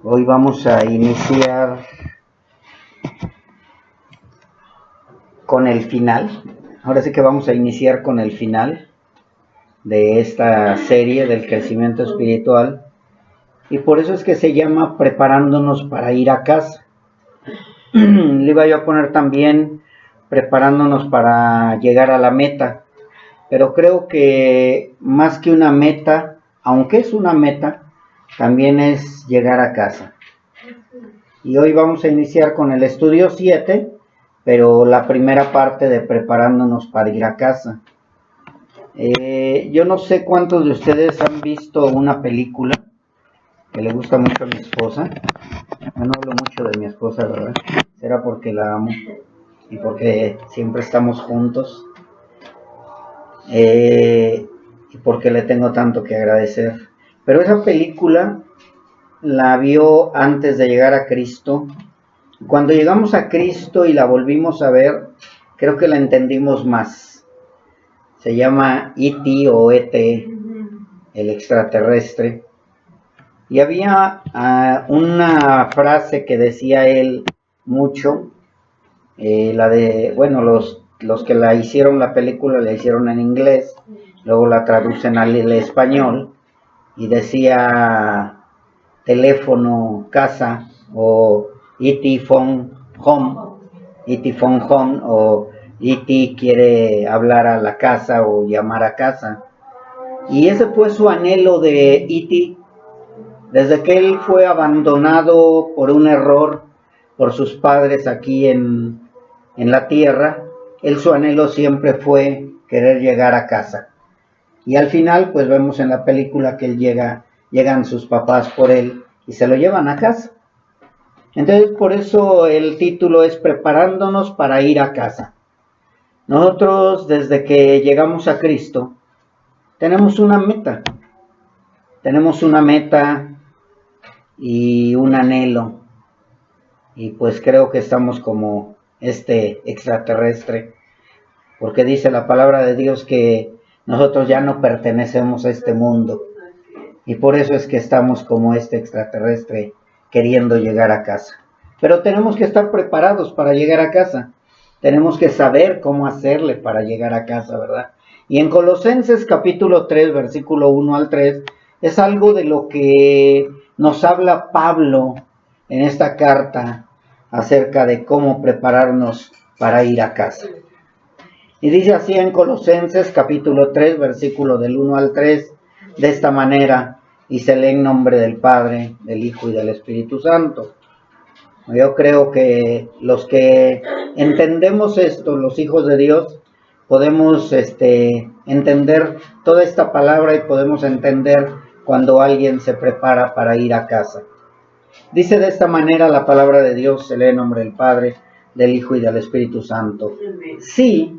Hoy vamos a iniciar con el final. Ahora sí que vamos a iniciar con el final de esta serie del crecimiento espiritual. Y por eso es que se llama Preparándonos para ir a casa. Le iba yo a poner también preparándonos para llegar a la meta. Pero creo que más que una meta, aunque es una meta, también es llegar a casa. Y hoy vamos a iniciar con el estudio 7, pero la primera parte de preparándonos para ir a casa. Yo no sé cuántos de ustedes han visto una película que le gusta mucho a mi esposa. Yo no hablo mucho de mi esposa, ¿verdad? Será porque la amo y porque siempre estamos juntos. Y porque le tengo tanto que agradecer. Pero esa película la vio antes de llegar a Cristo. Cuando llegamos a Cristo y la volvimos a ver, creo que la entendimos más. Se llama E.T. o E.T., el extraterrestre. Y había una frase que decía él mucho, la de, bueno, los que la hicieron la película la hicieron en inglés, luego la traducen al español, y decía teléfono, casa, o E.T. phone home, E.T. phone home, o E.T. quiere hablar a la casa o llamar a casa. Y ese fue su anhelo de E.T. Desde que él fue abandonado por un error por sus padres aquí en la tierra, su anhelo siempre fue querer llegar a casa. Y al final, pues vemos en la película que él llegan sus papás por él y se lo llevan a casa. Entonces, por eso el título es Preparándonos para ir a casa. Nosotros, desde que llegamos a Cristo, tenemos una meta. Tenemos una meta y un anhelo. Y pues creo que estamos como este extraterrestre, porque dice la palabra de Dios que nosotros ya no pertenecemos a este mundo. Y por eso es que estamos como este extraterrestre queriendo llegar a casa. Pero tenemos que estar preparados para llegar a casa. Tenemos que saber cómo hacerle para llegar a casa, ¿verdad? Y en Colosenses capítulo 3, versículo 1 al 3, es algo de lo que nos habla Pablo en esta carta acerca de cómo prepararnos para ir a casa. Y dice así en Colosenses capítulo 3, versículo del 1 al 3, de esta manera, y se lee en nombre del Padre, del Hijo y del Espíritu Santo. Yo creo que los que entendemos esto, los hijos de Dios, podemos entender toda esta palabra y podemos entender cuando alguien se prepara para ir a casa. Dice de esta manera la palabra de Dios, se lee en nombre del Padre, del Hijo y del Espíritu Santo. Sí,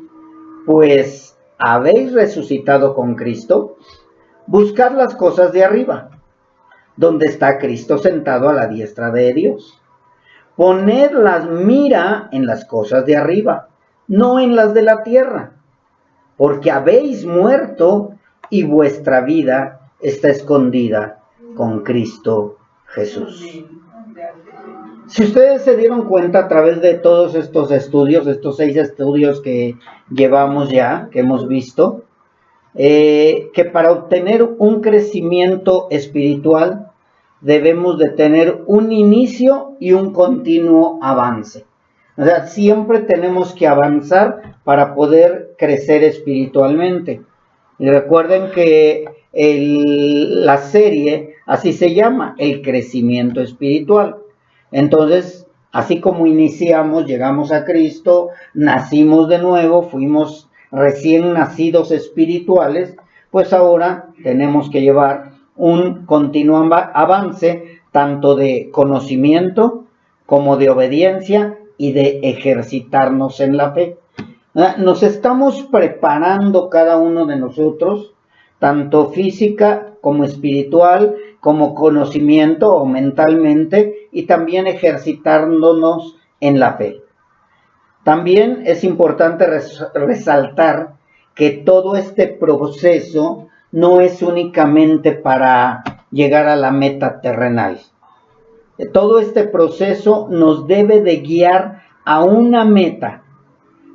pues habéis resucitado con Cristo, buscad las cosas de arriba, donde está Cristo sentado a la diestra de Dios. Poned las mira en las cosas de arriba, no en las de la tierra, porque habéis muerto y vuestra vida está escondida con Cristo Jesús. Si ustedes se dieron cuenta a través de todos estos estudios, estos 6 estudios que llevamos ya, que hemos visto, que para obtener un crecimiento espiritual debemos de tener un inicio y un continuo avance. O sea, siempre tenemos que avanzar para poder crecer espiritualmente. Y recuerden que la serie así se llama, el crecimiento espiritual. Entonces, así como iniciamos, llegamos a Cristo, nacimos de nuevo, fuimos recién nacidos espirituales, pues ahora tenemos que llevar un continuo avance tanto de conocimiento como de obediencia y de ejercitarnos en la fe. Nos estamos preparando cada uno de nosotros, tanto física como espiritual, como conocimiento o mentalmente, y también ejercitándonos en la fe. También es importante resaltar que todo este proceso no es únicamente para llegar a la meta terrenal. todo este proceso nos debe de guiar a una meta,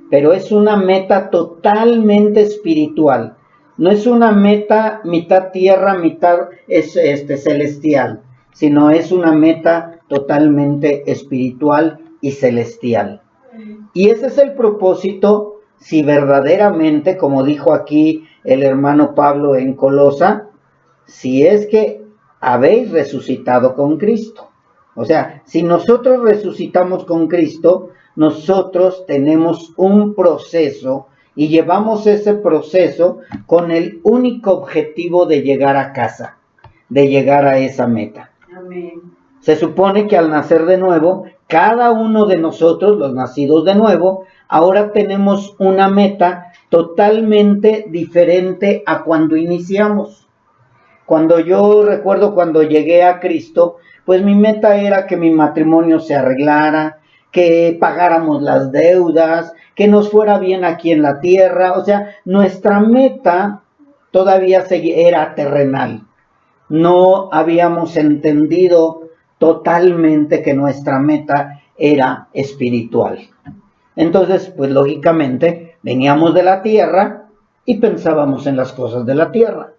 pero es una meta totalmente espiritual. No es una meta mitad tierra, mitad celestial, sino es una meta totalmente espiritual y celestial. Y ese es el propósito, si verdaderamente, como dijo aquí el hermano Pablo en Colosa, si es que habéis resucitado con Cristo. O sea, si nosotros resucitamos con Cristo, nosotros tenemos un proceso y llevamos ese proceso con el único objetivo de llegar a casa, de llegar a esa meta. Amén. Se supone que al nacer de nuevo, cada uno de nosotros, los nacidos de nuevo, ahora tenemos una meta totalmente diferente a cuando iniciamos. Cuando yo recuerdo cuando llegué a Cristo, pues mi meta era que mi matrimonio se arreglara, que pagáramos las deudas, que nos fuera bien aquí en la tierra. O sea, nuestra meta todavía era terrenal. No habíamos entendido totalmente que nuestra meta era espiritual. Entonces, pues lógicamente, veníamos de la tierra y pensábamos en las cosas de la tierra.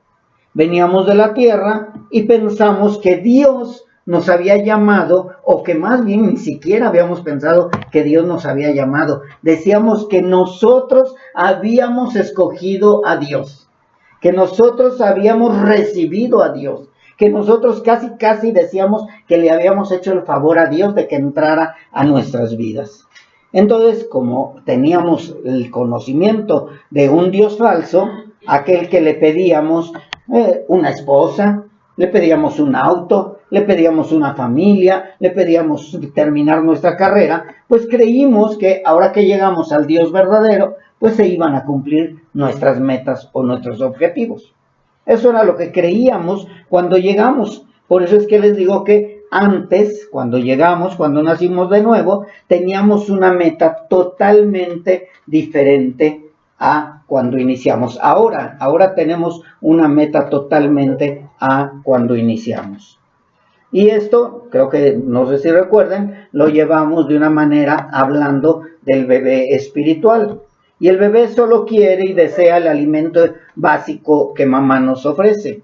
Veníamos de la tierra y pensamos que Dios nos había llamado, o que más bien ni siquiera habíamos pensado que Dios nos había llamado. Decíamos que nosotros habíamos escogido a Dios, que nosotros habíamos recibido a Dios, que nosotros casi decíamos que le habíamos hecho el favor a Dios de que entrara a nuestras vidas. Entonces, como teníamos el conocimiento de un Dios falso, aquel que le pedíamos una esposa, le pedíamos un auto, le pedíamos una familia, le pedíamos terminar nuestra carrera, pues creímos que ahora que llegamos al Dios verdadero, pues se iban a cumplir nuestras metas o nuestros objetivos. Eso era lo que creíamos cuando llegamos. Por eso es que les digo que antes, cuando llegamos, cuando nacimos de nuevo, teníamos una meta totalmente diferente a cuando iniciamos. Ahora tenemos una meta totalmente a cuando iniciamos. Y esto, creo que, no sé si recuerden, lo llevamos de una manera hablando del bebé espiritual. Y el bebé solo quiere y desea el alimento básico que mamá nos ofrece.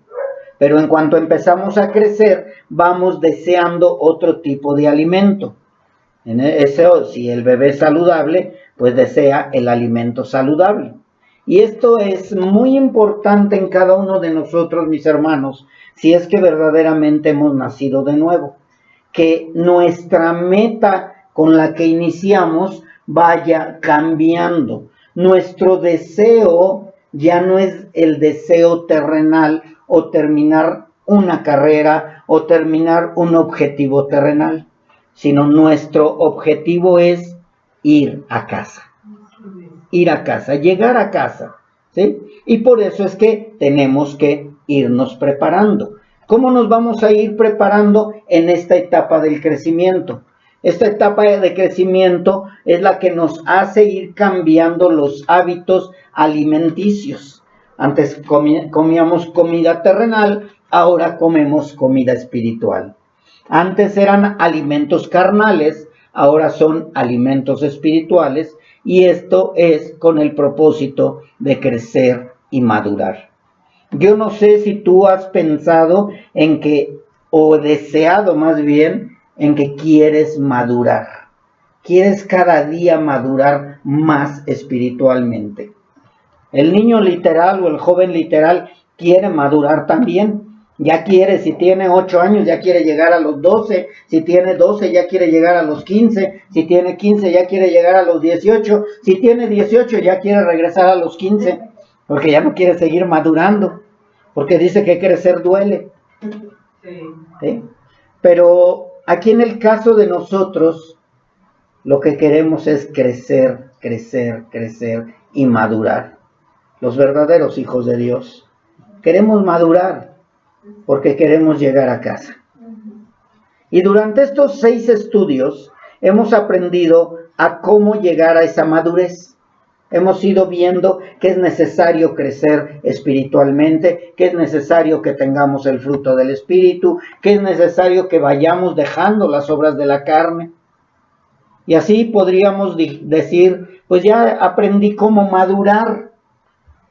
Pero en cuanto empezamos a crecer, vamos deseando otro tipo de alimento. Si el bebé es saludable, pues desea el alimento saludable. Y esto es muy importante en cada uno de nosotros, mis hermanos, si es que verdaderamente hemos nacido de nuevo. Que nuestra meta con la que iniciamos vaya cambiando. Nuestro deseo ya no es el deseo terrenal o terminar una carrera o terminar un objetivo terrenal, sino nuestro objetivo es ir a casa. Ir a casa, llegar a casa, ¿sí? Y por eso es que tenemos que irnos preparando. ¿Cómo nos vamos a ir preparando en esta etapa del crecimiento? Esta etapa de crecimiento es la que nos hace ir cambiando los hábitos alimenticios. Antes comíamos comida terrenal, ahora comemos comida espiritual. Antes eran alimentos carnales, ahora son alimentos espirituales, y esto es con el propósito de crecer y madurar. Yo no sé si tú has pensado en que, o deseado más bien, en que quieres madurar. Quieres cada día madurar más espiritualmente. El niño literal o el joven literal quiere madurar también. Ya quiere, si tiene 8 años, ya quiere llegar a los 12. Si tiene 12, ya quiere llegar a los 15. Si tiene 15, ya quiere llegar a los 18. Si tiene 18, ya quiere regresar a los 15. Porque ya no quiere seguir madurando. Porque dice que crecer duele. ¿Sí? Pero aquí en el caso de nosotros, lo que queremos es crecer, crecer, crecer y madurar. Los verdaderos hijos de Dios. Queremos madurar porque queremos llegar a casa. Y durante estos 6 estudios hemos aprendido a cómo llegar a esa madurez. hemos ido viendo que es necesario crecer espiritualmente, que es necesario que tengamos el fruto del Espíritu, que es necesario que vayamos dejando las obras de la carne. Y así podríamos decir, pues ya aprendí cómo madurar,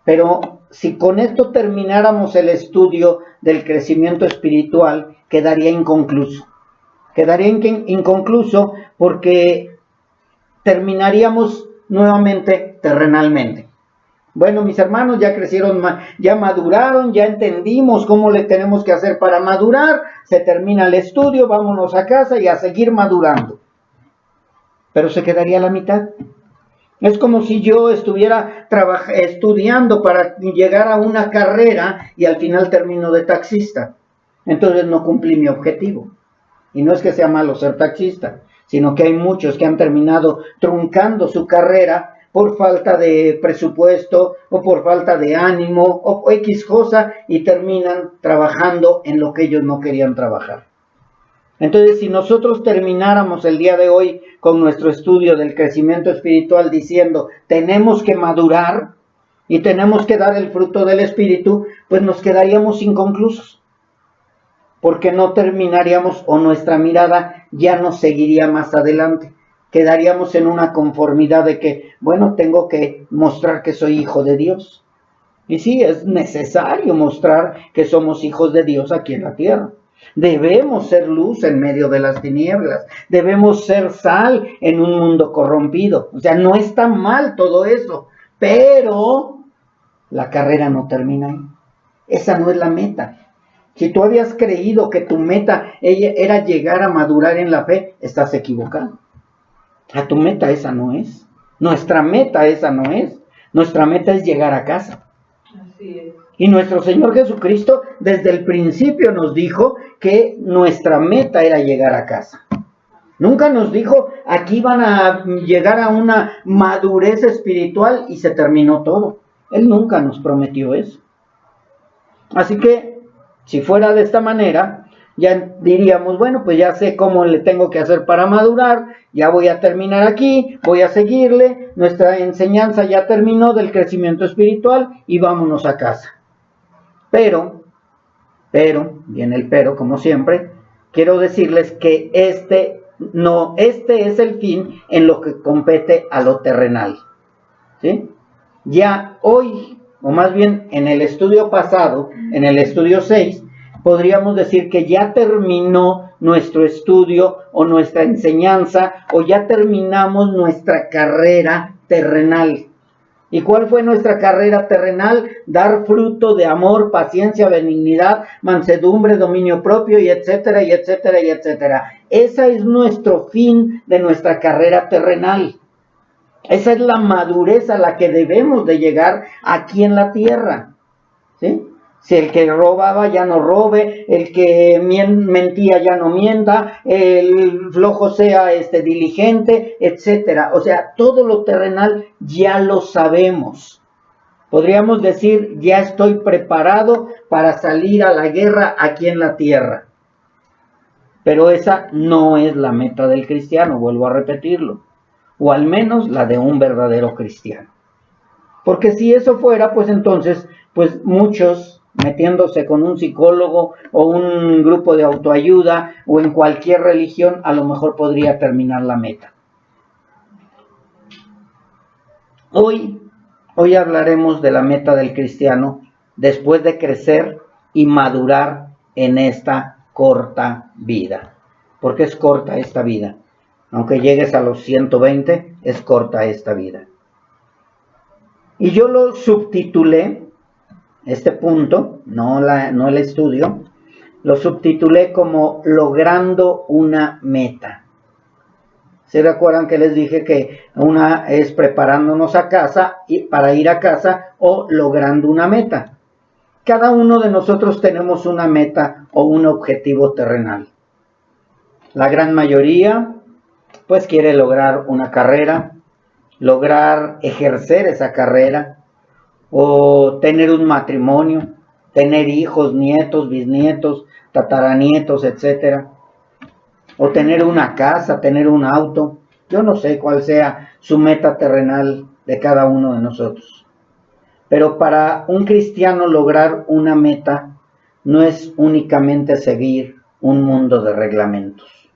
pero si con esto termináramos el estudio del crecimiento espiritual, quedaría inconcluso. Quedaría inconcluso porque terminaríamos nuevamente terrenalmente. Bueno, mis hermanos ya crecieron, ya maduraron, ya entendimos cómo le tenemos que hacer para madurar, se termina el estudio, vámonos a casa y a seguir madurando. Pero se quedaría a la mitad. Es como si yo estuviera estudiando para llegar a una carrera y al final termino de taxista. Entonces no cumplí mi objetivo. Y no es que sea malo ser taxista, sino que hay muchos que han terminado truncando su carrera por falta de presupuesto o por falta de ánimo o X cosa y terminan trabajando en lo que ellos no querían trabajar. Entonces, si nosotros termináramos el día de hoy con nuestro estudio del crecimiento espiritual diciendo tenemos que madurar y tenemos que dar el fruto del Espíritu, pues nos quedaríamos inconclusos. Porque no terminaríamos o nuestra mirada ya no seguiría más adelante. Quedaríamos en una conformidad de que, bueno, tengo que mostrar que soy hijo de Dios. Y sí, es necesario mostrar que somos hijos de Dios aquí en la tierra. Debemos ser luz en medio de las tinieblas. Debemos ser sal en un mundo corrompido. O sea, no está mal todo eso. Pero la carrera no termina ahí. Esa no es la meta. Si tú habías creído que tu meta era llegar a madurar en la fe, estás equivocado. A tu meta esa no es. Nuestra meta esa no es. Nuestra meta es llegar a casa. Así es. Y nuestro Señor Jesucristo desde el principio nos dijo que nuestra meta era llegar a casa. Nunca nos dijo, aquí van a llegar a una madurez espiritual y se terminó todo. Él nunca nos prometió eso. Así que, si fuera de esta manera, ya diríamos, bueno, pues ya sé cómo le tengo que hacer para madurar, ya voy a terminar aquí, voy a seguirle, nuestra enseñanza ya terminó del crecimiento espiritual y vámonos a casa. Pero, viene el pero, como siempre, quiero decirles que este es el fin en lo que compete a lo terrenal. ¿Sí? Ya hoy, o más bien en el estudio pasado, en el estudio 6, podríamos decir que ya terminó nuestro estudio o nuestra enseñanza, o ya terminamos nuestra carrera terrenal. ¿Y cuál fue nuestra carrera terrenal? Dar fruto de amor, paciencia, benignidad, mansedumbre, dominio propio, y etcétera, y etcétera, y etcétera. Ese es nuestro fin de nuestra carrera terrenal. Esa es la madurez a la que debemos de llegar aquí en la tierra. ¿Sí? Si el que robaba ya no robe, el que mentía ya no mienta, el flojo sea diligente, etcétera. O sea, todo lo terrenal ya lo sabemos. Podríamos decir, ya estoy preparado para salir a la guerra aquí en la tierra. Pero esa no es la meta del cristiano, vuelvo a repetirlo. O al menos la de un verdadero cristiano. Porque si eso fuera, pues entonces, pues muchos metiéndose con un psicólogo o un grupo de autoayuda o en cualquier religión, a lo mejor podría terminar la meta. Hoy hablaremos de la meta del cristiano después de crecer y madurar en esta corta vida. Porque es corta esta vida. Aunque llegues a los 120, es corta esta vida. Y yo lo subtitulé, este punto, no el estudio, lo subtitulé como logrando una meta. ¿Se recuerdan que les dije que una es preparándonos a casa y para ir a casa o logrando una meta? Cada uno de nosotros tenemos una meta o un objetivo terrenal. La gran mayoría, pues quiere lograr una carrera, lograr ejercer esa carrera, o tener un matrimonio, tener hijos, nietos, bisnietos, tataranietos, etcétera, o tener una casa, tener un auto. Yo no sé cuál sea su meta terrenal, de cada uno de nosotros. Pero para un cristiano lograr una meta no es únicamente seguir un mundo de reglamentos.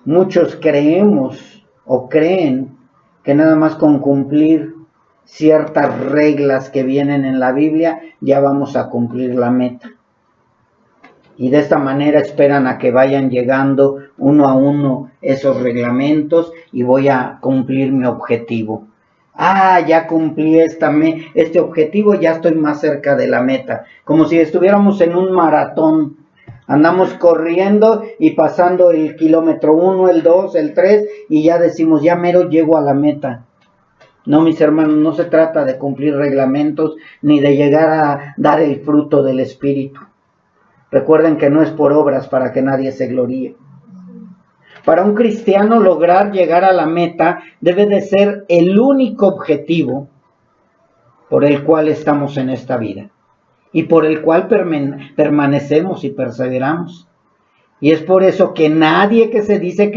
Muchos creemos o creen que nada más con cumplir ciertas reglas que vienen en la Biblia ya vamos a cumplir la meta. Y de esta manera esperan a que vayan llegando uno a uno esos reglamentos y voy a cumplir mi objetivo. Ya cumplí este objetivo, ya estoy más cerca de la meta. Como si estuviéramos en un maratón. Andamos corriendo y pasando el kilómetro 1, el 2, el 3 y ya decimos, ya mero llego a la meta. No, mis hermanos, no se trata de cumplir reglamentos ni de llegar a dar el fruto del Espíritu. Recuerden que no es por obras para que nadie se gloríe. Para un cristiano lograr llegar a la meta debe de ser el único objetivo por el cual estamos en esta vida y por el cual permanecemos y perseveramos. Y es por eso que nadie que se dice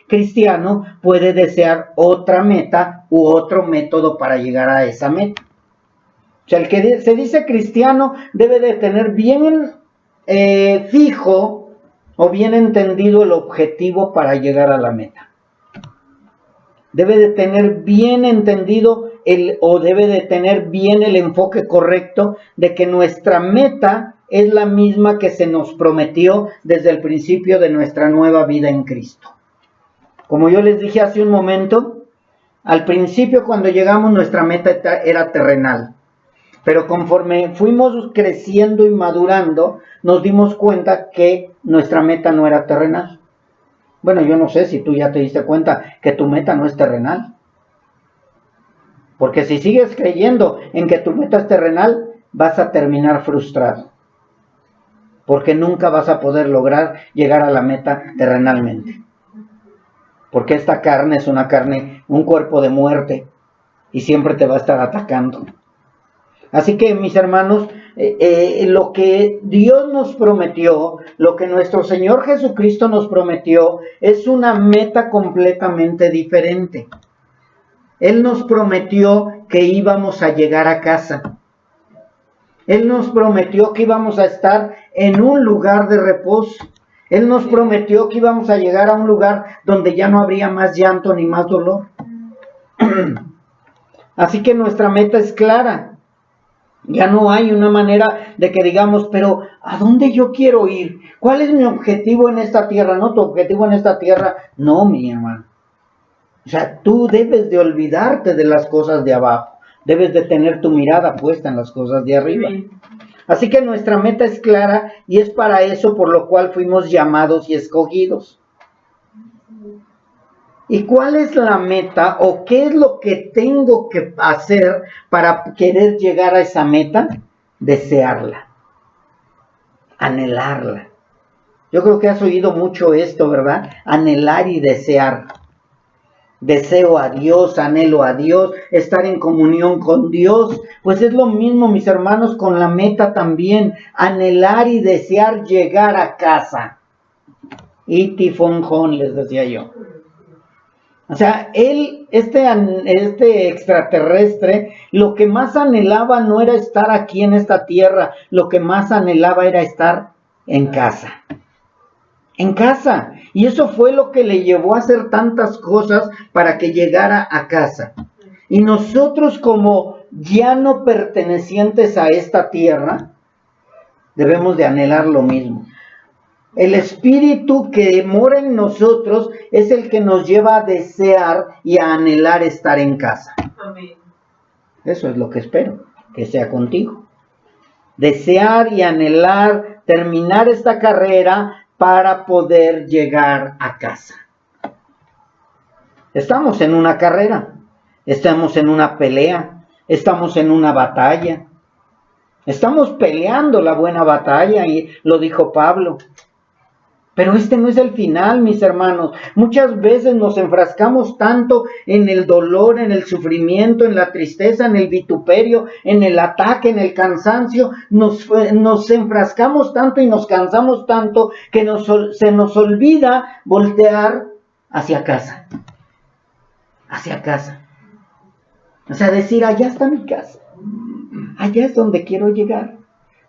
cristiano puede desear otra meta u otro método para llegar a esa meta. O sea, el que se dice cristiano debe de tener bien fijo o bien entendido el objetivo para llegar a la meta. Debe de tener bien entendido debe de tener bien el enfoque correcto de que nuestra meta es la misma que se nos prometió desde el principio de nuestra nueva vida en Cristo. Como yo les dije hace un momento, al principio cuando llegamos nuestra meta era terrenal. Pero conforme fuimos creciendo y madurando, nos dimos cuenta que nuestra meta no era terrenal. Bueno, yo no sé si tú ya te diste cuenta que tu meta no es terrenal. Porque si sigues creyendo en que tu meta es terrenal, vas a terminar frustrado. Porque nunca vas a poder lograr llegar a la meta terrenalmente. Porque esta carne es un cuerpo de muerte y siempre te va a estar atacando. Así que, mis hermanos, lo que Dios nos prometió, lo que nuestro Señor Jesucristo nos prometió, es una meta completamente diferente. Él nos prometió que íbamos a llegar a casa. Él nos prometió que íbamos a estar en un lugar de reposo. Él nos prometió que íbamos a llegar a un lugar donde ya no habría más llanto ni más dolor. Así que nuestra meta es clara. Ya no hay una manera de que digamos, pero ¿a dónde yo quiero ir? ¿Cuál es mi objetivo en esta tierra? No, tu objetivo en esta tierra, no, mi hermano. O sea, tú debes de olvidarte de las cosas de abajo. Debes de tener tu mirada puesta en las cosas de arriba. Así que nuestra meta es clara y es para eso por lo cual fuimos llamados y escogidos. ¿Y cuál es la meta o qué es lo que tengo que hacer para querer llegar a esa meta? Desearla, anhelarla. Yo creo que has oído mucho esto, ¿verdad? Anhelar y desear. Deseo a Dios, anhelo a Dios, estar en comunión con Dios. Pues es lo mismo, mis hermanos, con la meta también. Anhelar y desear llegar a casa. Iti fonjón, les decía yo. O sea, este extraterrestre, lo que más anhelaba no era estar aquí en esta tierra, lo que más anhelaba era estar en casa. En casa. Y eso fue lo que le llevó a hacer tantas cosas para que llegara a casa. Y nosotros, como ya no pertenecientes a esta tierra, debemos de anhelar lo mismo. El Espíritu que mora en nosotros es el que nos lleva a desear y a anhelar estar en casa. Amén. Eso es lo que espero, que sea contigo. Desear y anhelar terminar esta carrera para poder llegar a casa. Estamos en una carrera, estamos en una pelea, estamos en una batalla. Estamos peleando la buena batalla y lo dijo Pablo. Pero este no es el final, mis hermanos. Muchas veces nos enfrascamos tanto en el dolor, en el sufrimiento, en la tristeza, en el vituperio, en el ataque, en el cansancio. Nos enfrascamos tanto y nos cansamos tanto que se nos olvida voltear hacia casa. Hacia casa. O sea, decir, allá está mi casa. Allá es donde quiero llegar.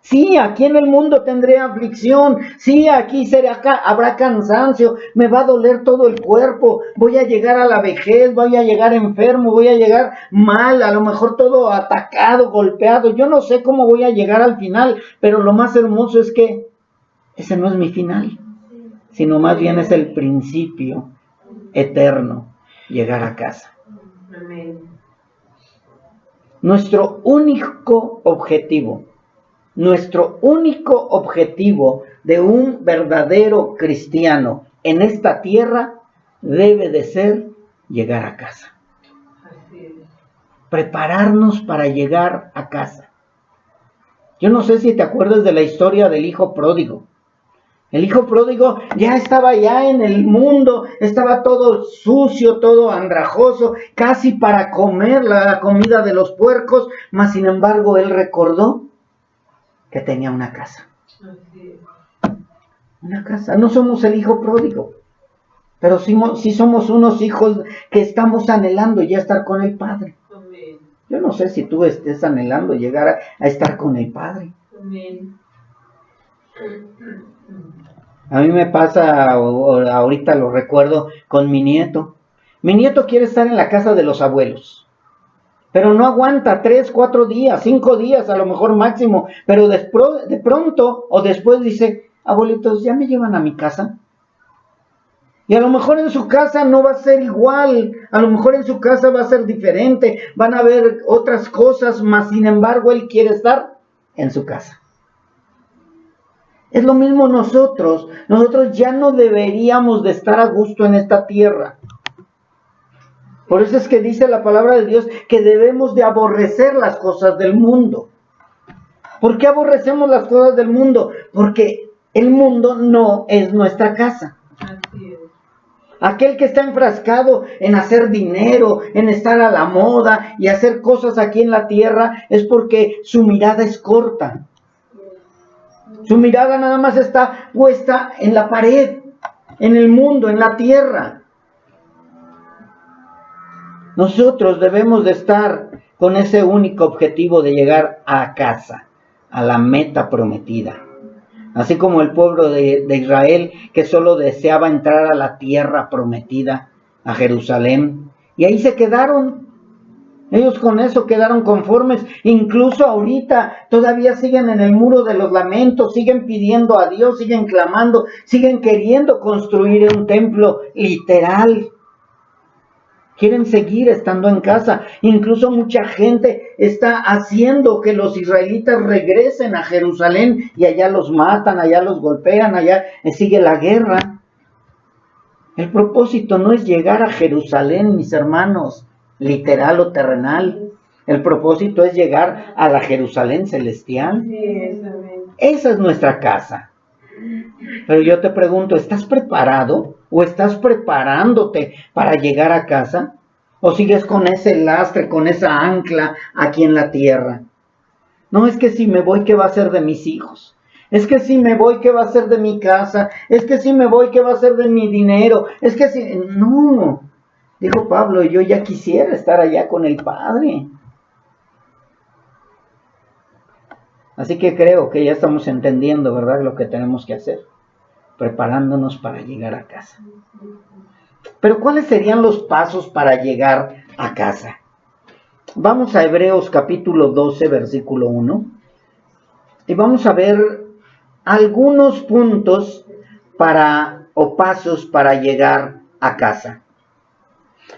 Sí, aquí en el mundo tendré aflicción. Sí, aquí habrá cansancio. Me va a doler todo el cuerpo. Voy a llegar a la vejez. Voy a llegar enfermo. Voy a llegar mal. A lo mejor todo atacado, golpeado. Yo no sé cómo voy a llegar al final. Pero lo más hermoso es que ese no es mi final. Sino más bien es el principio eterno. Llegar a casa. Nuestro único objetivo de un verdadero cristiano en esta tierra debe de ser llegar a casa. Prepararnos para llegar a casa. Yo no sé si te acuerdas de la historia del hijo pródigo. El hijo pródigo ya estaba ya en el mundo, estaba todo sucio, todo andrajoso, casi para comer la comida de los puercos, mas sin embargo él recordó que tenía una casa. Una casa. No somos el hijo pródigo, pero sí somos unos hijos que estamos anhelando ya estar con el Padre. Yo no sé si tú estés anhelando llegar a estar con el Padre. A mí me pasa, ahorita lo recuerdo, con mi nieto. Mi nieto quiere estar en la casa de los abuelos, pero no aguanta 3, 4 días, 5 días a lo mejor máximo, pero de pronto o después dice, abuelitos, ¿ya me llevan a mi casa? Y a lo mejor en su casa no va a ser igual, a lo mejor en su casa va a ser diferente, van a haber otras cosas, mas sin embargo él quiere estar en su casa. Es lo mismo nosotros ya no deberíamos de estar a gusto en esta tierra. Por eso es que dice la palabra de Dios que debemos de aborrecer las cosas del mundo. ¿Por qué aborrecemos las cosas del mundo? Porque el mundo no es nuestra casa. Aquel que está enfrascado en hacer dinero, en estar a la moda y hacer cosas aquí en la tierra, es porque su mirada es corta. Su mirada nada más está puesta en la pared, en el mundo, en la tierra. Nosotros debemos de estar con ese único objetivo de llegar a casa, a la meta prometida. Así como el pueblo de Israel que solo deseaba entrar a la tierra prometida, a Jerusalén, y ahí se quedaron. Ellos con eso quedaron conformes. Incluso ahorita todavía siguen en el muro de los lamentos, siguen pidiendo a Dios, siguen clamando, siguen queriendo construir un templo literal. Quieren seguir estando en casa. Incluso mucha gente está haciendo que los israelitas regresen a Jerusalén y allá los matan, allá los golpean, allá sigue la guerra. El propósito no es llegar a Jerusalén, mis hermanos, literal o terrenal. El propósito es llegar a la Jerusalén celestial. Esa es nuestra casa. Pero yo te pregunto, ¿estás preparado o estás preparándote para llegar a casa? ¿O sigues con ese lastre, con esa ancla aquí en la tierra? No, es que si me voy, ¿qué va a ser de mis hijos? Es que si me voy, ¿qué va a ser de mi casa? Es que si me voy, ¿qué va a ser de mi dinero? Es que si... No, dijo Pablo, yo ya quisiera estar allá con el Padre. Así que creo que ya estamos entendiendo, ¿verdad?, lo que tenemos que hacer, preparándonos para llegar a casa. Pero ¿cuáles serían los pasos para llegar a casa? Vamos a Hebreos capítulo 12, versículo 1, y vamos a ver algunos puntos o pasos para llegar a casa.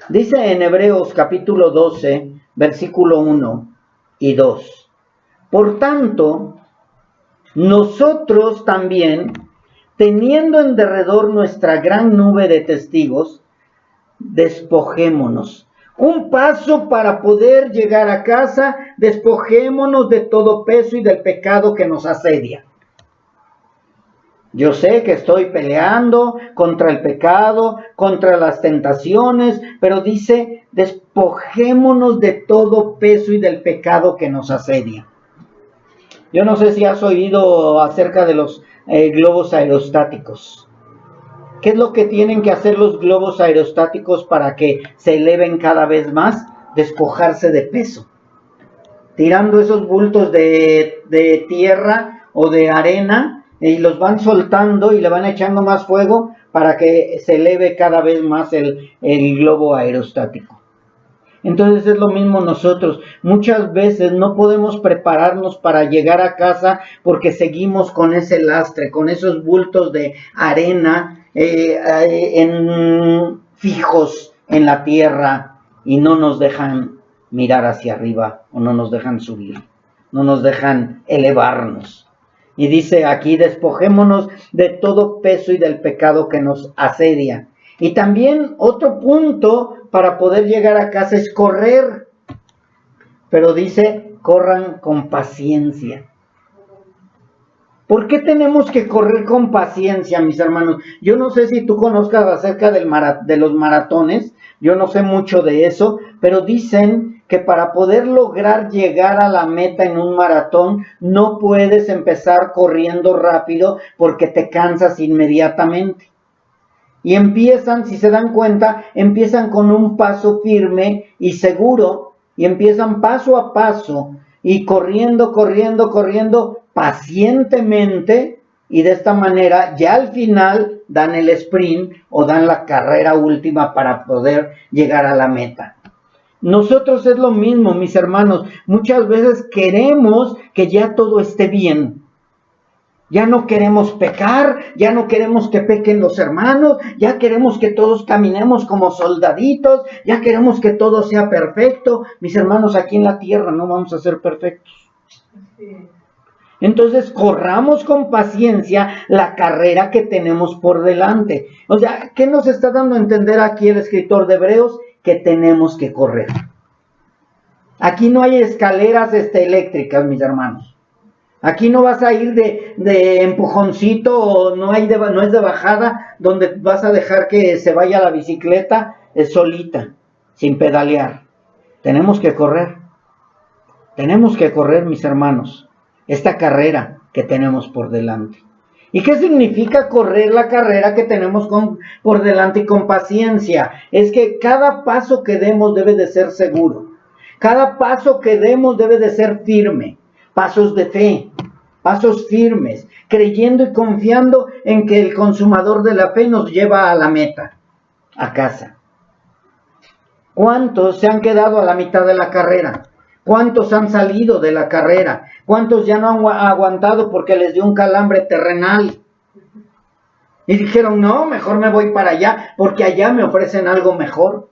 Dice en Hebreos capítulo 12, versículo 1 y 2. Por tanto, nosotros también, teniendo en derredor nuestra gran nube de testigos, despojémonos. Un paso para poder llegar a casa, despojémonos de todo peso y del pecado que nos asedia. Yo sé que estoy peleando contra el pecado, contra las tentaciones, pero dice, despojémonos de todo peso y del pecado que nos asedia. Yo no sé si has oído acerca de los globos aerostáticos. ¿Qué es lo que tienen que hacer los globos aerostáticos para que se eleven cada vez más? despojarse de peso, tirando esos bultos de tierra o de arena, y los van soltando y le van echando más fuego para que se eleve cada vez más el globo aerostático. Entonces es lo mismo nosotros. Muchas veces no podemos prepararnos para llegar a casa porque seguimos con ese lastre, con esos bultos de arena fijos en la tierra, y no nos dejan mirar hacia arriba, o no nos dejan subir, no nos dejan elevarnos. Y dice aquí: despojémonos de todo peso y del pecado que nos asedia. Y también otro punto para poder llegar a casa es correr. Pero dice: corran con paciencia. ¿Por qué tenemos que correr con paciencia, mis hermanos? Yo no sé si tú conozcas acerca de los maratones. Yo no sé mucho de eso, pero dicen que para poder lograr llegar a la meta en un maratón, no puedes empezar corriendo rápido porque te cansas inmediatamente. Y empiezan, si se dan cuenta, empiezan con un paso firme y seguro, y empiezan paso a paso, y corriendo pacientemente, y de esta manera ya al final dan el sprint o dan la carrera última para poder llegar a la meta. Nosotros es lo mismo, mis hermanos. Muchas veces queremos que ya todo esté bien. Ya no queremos pecar, ya no queremos que pequen los hermanos, ya queremos que todos caminemos como soldaditos, ya queremos que todo sea perfecto. Mis hermanos, aquí en la tierra no vamos a ser perfectos. Entonces, corramos con paciencia la carrera que tenemos por delante. O sea, ¿qué nos está dando a entender aquí el escritor de Hebreos? Que tenemos que correr. Aquí no hay escaleras eléctricas, mis hermanos. Aquí no vas a ir de empujoncito, o no es de bajada, donde vas a dejar que se vaya la bicicleta solita, sin pedalear. Tenemos que correr. Tenemos que correr, mis hermanos, esta carrera que tenemos por delante. ¿Y qué significa correr la carrera que tenemos por delante y con paciencia? Es que cada paso que demos debe de ser seguro. Cada paso que demos debe de ser firme. Pasos de fe, pasos firmes, creyendo y confiando en que el consumador de la fe nos lleva a la meta, a casa. ¿Cuántos se han quedado a la mitad de la carrera? ¿Cuántos han salido de la carrera? ¿Cuántos ya no han aguantado porque les dio un calambre terrenal? Y dijeron: no, mejor me voy para allá, porque allá me ofrecen algo mejor.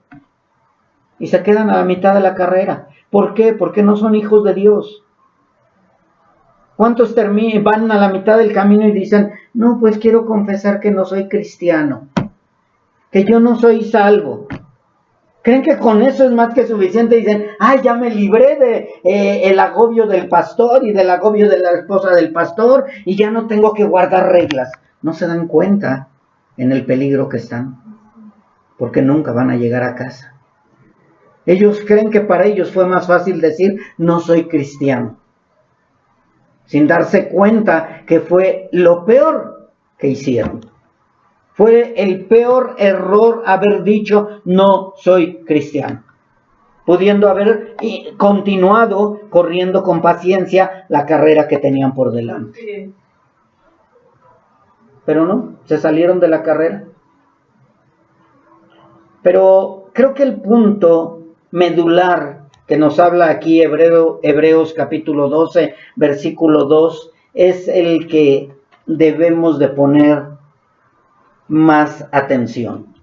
Y se quedan a la mitad de la carrera. ¿Por qué? Porque no son hijos de Dios. ¿Cuántos van a la mitad del camino y dicen: no, pues quiero confesar que no soy cristiano, que yo no soy salvo? ¿Creen que con eso es más que suficiente? Dicen: ya me libré de el agobio del pastor y del agobio de la esposa del pastor, y ya no tengo que guardar reglas. No se dan cuenta en el peligro que están, porque nunca van a llegar a casa. Ellos creen que para ellos fue más fácil decir: no soy cristiano, sin darse cuenta que fue lo peor que hicieron. Fue el peor error haber dicho: no soy cristiano, pudiendo haber continuado corriendo con paciencia la carrera que tenían por delante. Pero no, se salieron de la carrera. Pero creo que el punto medular que nos habla aquí Hebreos capítulo 12, versículo 2, es el que debemos de poner más atención.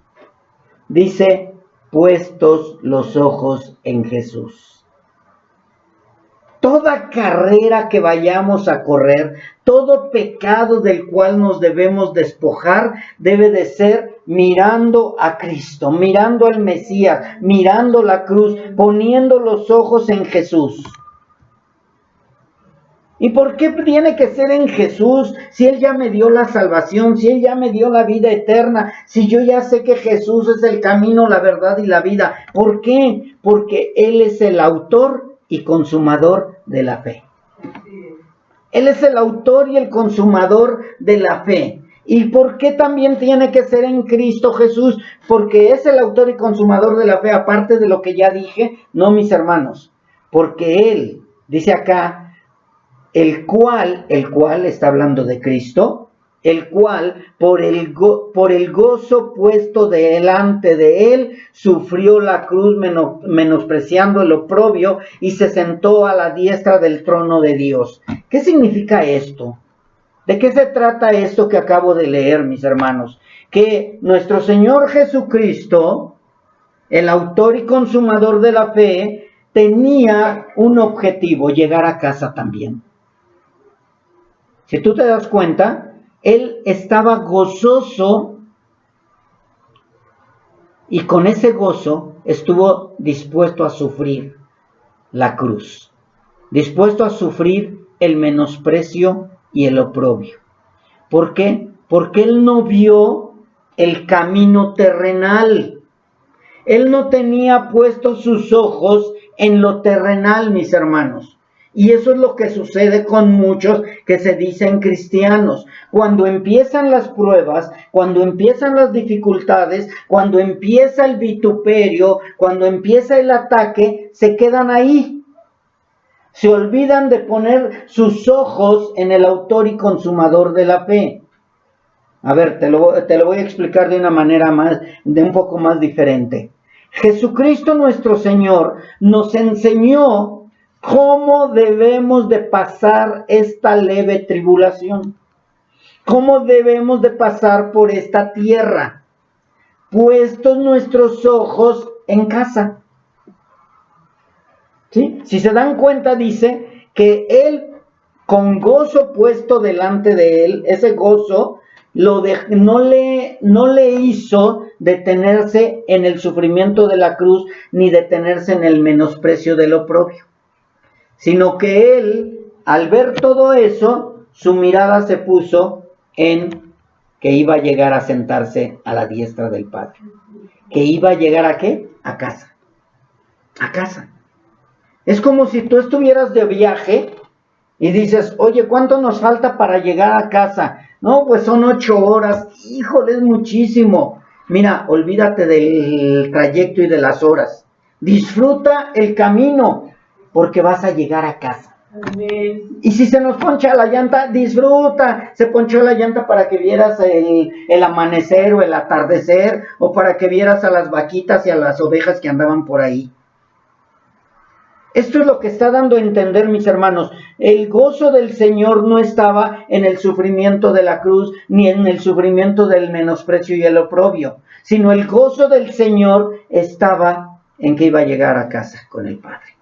Dice: puestos los ojos en Jesús. Toda carrera que vayamos a correr, todo pecado del cual nos debemos despojar, debe de ser mirando a Cristo, mirando al Mesías, mirando la cruz, poniendo los ojos en Jesús. ¿Y por qué tiene que ser en Jesús? Si Él ya me dio la salvación, si Él ya me dio la vida eterna, si yo ya sé que Jesús es el camino, la verdad y la vida. ¿Por qué? Porque Él es el autor y consumador de la fe. Él es el autor y el consumador de la fe. ¿Y por qué también tiene que ser en Cristo Jesús? Porque es el autor y consumador de la fe, aparte de lo que ya dije, no, mis hermanos. Porque Él, dice acá, el cual está hablando de Cristo, el cual por el gozo puesto delante de Él, sufrió la cruz menospreciando el oprobio y se sentó a la diestra del trono de Dios. ¿Qué significa esto? ¿De qué se trata esto que acabo de leer, mis hermanos? Que nuestro Señor Jesucristo, el autor y consumador de la fe, tenía un objetivo, llegar a casa también. Si tú te das cuenta, Él estaba gozoso y con ese gozo estuvo dispuesto a sufrir la cruz, dispuesto a sufrir el menosprecio y el oprobio. ¿Por qué? Porque Él no vio el camino terrenal. Él no tenía puestos sus ojos en lo terrenal, mis hermanos. Y eso es lo que sucede con muchos que se dicen cristianos. Cuando empiezan las pruebas, cuando empiezan las dificultades, cuando empieza el vituperio, cuando empieza el ataque, se quedan ahí. Se olvidan de poner sus ojos en el autor y consumador de la fe. A ver, te lo voy a explicar de una manera un poco más diferente. Jesucristo nuestro Señor nos enseñó cómo debemos de pasar esta leve tribulación. Cómo debemos de pasar por esta tierra, puestos nuestros ojos en casa. ¿Sí? Si se dan cuenta, dice que Él, con gozo puesto delante de Él, ese gozo no le hizo detenerse en el sufrimiento de la cruz, ni detenerse en el menosprecio del oprobio, sino que Él, al ver todo eso, su mirada se puso en que iba a llegar a sentarse a la diestra del Padre. Que iba a llegar ¿a qué? A casa. A casa. Es como si tú estuvieras de viaje y dices, oye, ¿cuánto nos falta para llegar a casa? No, pues son 8 horas. Híjole, es muchísimo. Mira, olvídate del trayecto y de las horas. Disfruta el camino, porque vas a llegar a casa. Amén. Y si se nos poncha la llanta, disfruta. Se ponchó la llanta para que vieras el amanecer o el atardecer, o para que vieras a las vaquitas y a las ovejas que andaban por ahí. Esto es lo que está dando a entender, mis hermanos. El gozo del Señor no estaba en el sufrimiento de la cruz, ni en el sufrimiento del menosprecio y el oprobio, sino el gozo del Señor estaba en que iba a llegar a casa con el Padre.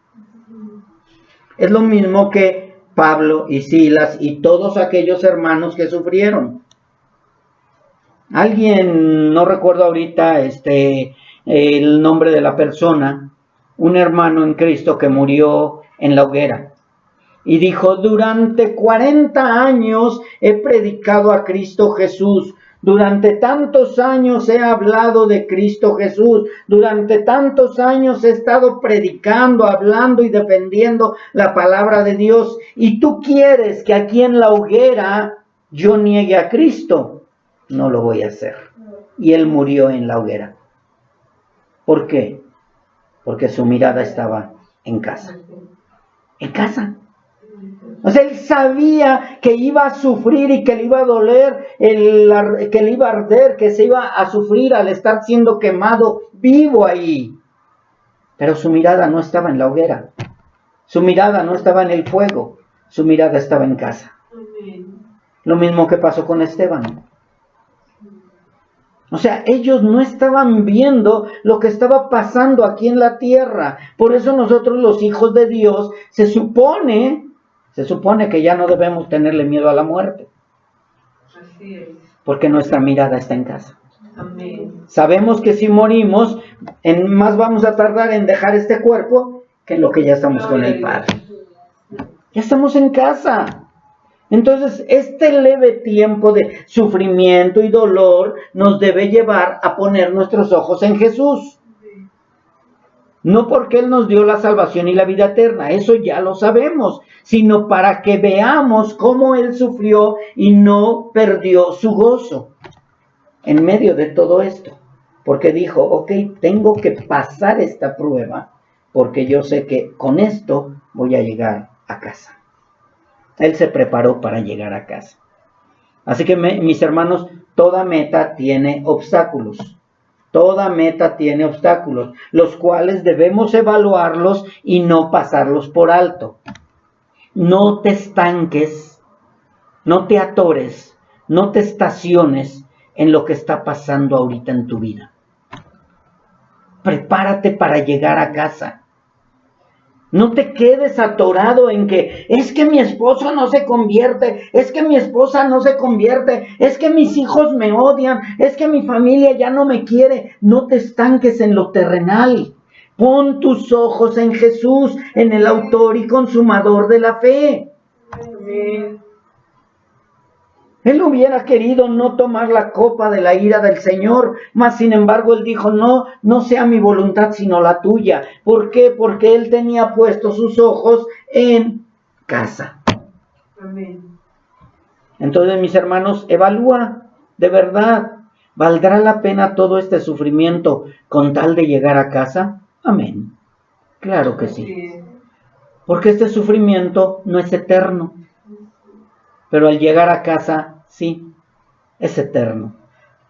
Es lo mismo que Pablo y Silas y todos aquellos hermanos que sufrieron. Alguien, no recuerdo ahorita el nombre de la persona, un hermano en Cristo que murió en la hoguera. Y dijo, durante 40 años he predicado a Cristo Jesús. Durante tantos años he hablado de Cristo Jesús. Durante tantos años he estado predicando, hablando y defendiendo la palabra de Dios. Y tú quieres que aquí en la hoguera yo niegue a Cristo. No lo voy a hacer. Y él murió en la hoguera. ¿Por qué? Porque su mirada estaba en casa. En casa. O sea, él sabía que iba a sufrir y que le iba a doler, que le iba a arder, que se iba a sufrir al estar siendo quemado vivo ahí. Pero su mirada no estaba en la hoguera. Su mirada no estaba en el fuego. Su mirada estaba en casa. Lo mismo que pasó con Esteban. O sea, ellos no estaban viendo lo que estaba pasando aquí en la tierra. Por eso nosotros, los hijos de Dios, se supone que ya no debemos tenerle miedo a la muerte. Así es. Porque nuestra mirada está en casa. Amén. Sabemos que si morimos, más vamos a tardar en dejar este cuerpo que en lo que ya estamos con el Padre. Ya estamos en casa. Entonces, este leve tiempo de sufrimiento y dolor nos debe llevar a poner nuestros ojos en Jesús. No porque Él nos dio la salvación y la vida eterna, eso ya lo sabemos, sino para que veamos cómo Él sufrió y no perdió su gozo en medio de todo esto. Porque dijo, ok, tengo que pasar esta prueba, porque yo sé que con esto voy a llegar a casa. Él se preparó para llegar a casa. Así que mis hermanos, toda meta tiene obstáculos. Toda meta tiene obstáculos, los cuales debemos evaluarlos y no pasarlos por alto. No te estanques, no te atores, no te estaciones en lo que está pasando ahorita en tu vida. Prepárate para llegar a casa. No te quedes atorado en que es que mi esposo no se convierte, es que mi esposa no se convierte, es que mis hijos me odian, es que mi familia ya no me quiere. No te estanques en lo terrenal. Pon tus ojos en Jesús, en el autor y consumador de la fe. Amén. Él hubiera querido no tomar la copa de la ira del Señor, mas sin embargo Él dijo, no sea mi voluntad sino la tuya. ¿Por qué? Porque Él tenía puestos sus ojos en casa. Amén. Entonces, mis hermanos, evalúa, de verdad, ¿valdrá la pena todo este sufrimiento con tal de llegar a casa? Amén. Claro que sí. Porque este sufrimiento no es eterno, pero al llegar a casa, sí, es eterno.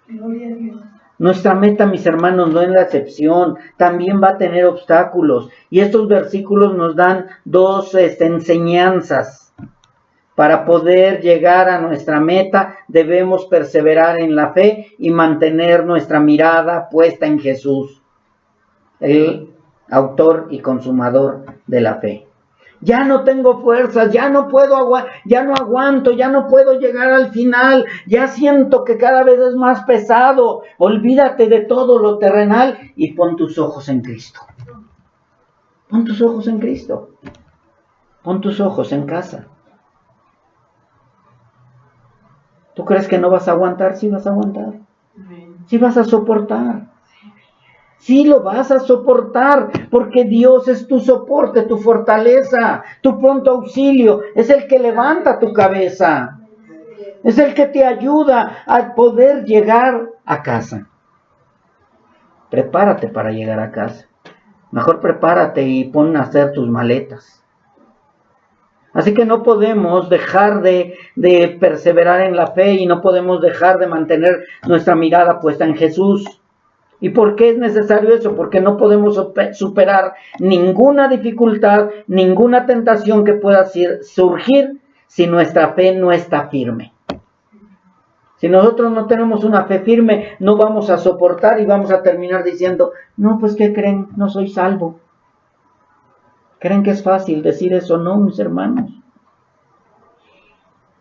Gloria a Dios. Nuestra meta, mis hermanos, no es la excepción, también va a tener obstáculos. Y estos versículos nos dan dos enseñanzas. Para poder llegar a nuestra meta, debemos perseverar en la fe y mantener nuestra mirada puesta en Jesús, el autor y consumador de la fe. Ya no tengo fuerzas, ya no aguanto, ya no puedo llegar al final, ya siento que cada vez es más pesado. Olvídate de todo lo terrenal y pon tus ojos en Cristo. Pon tus ojos en Cristo. Pon tus ojos en casa. ¿Tú crees que no vas a aguantar? Sí vas a aguantar. Sí vas a soportar. Sí lo vas a soportar, porque Dios es tu soporte, tu fortaleza, tu pronto auxilio. Es el que levanta tu cabeza. Es el que te ayuda a poder llegar a casa. Prepárate para llegar a casa. Mejor prepárate y pon a hacer tus maletas. Así que no podemos dejar de perseverar en la fe y no podemos dejar de mantener nuestra mirada puesta en Jesús. ¿Y por qué es necesario eso? Porque no podemos superar ninguna dificultad, ninguna tentación que pueda surgir si nuestra fe no está firme. Si nosotros no tenemos una fe firme, no vamos a soportar y vamos a terminar diciendo, no, pues ¿qué creen? No soy salvo. ¿Creen que es fácil decir eso? No, mis hermanos.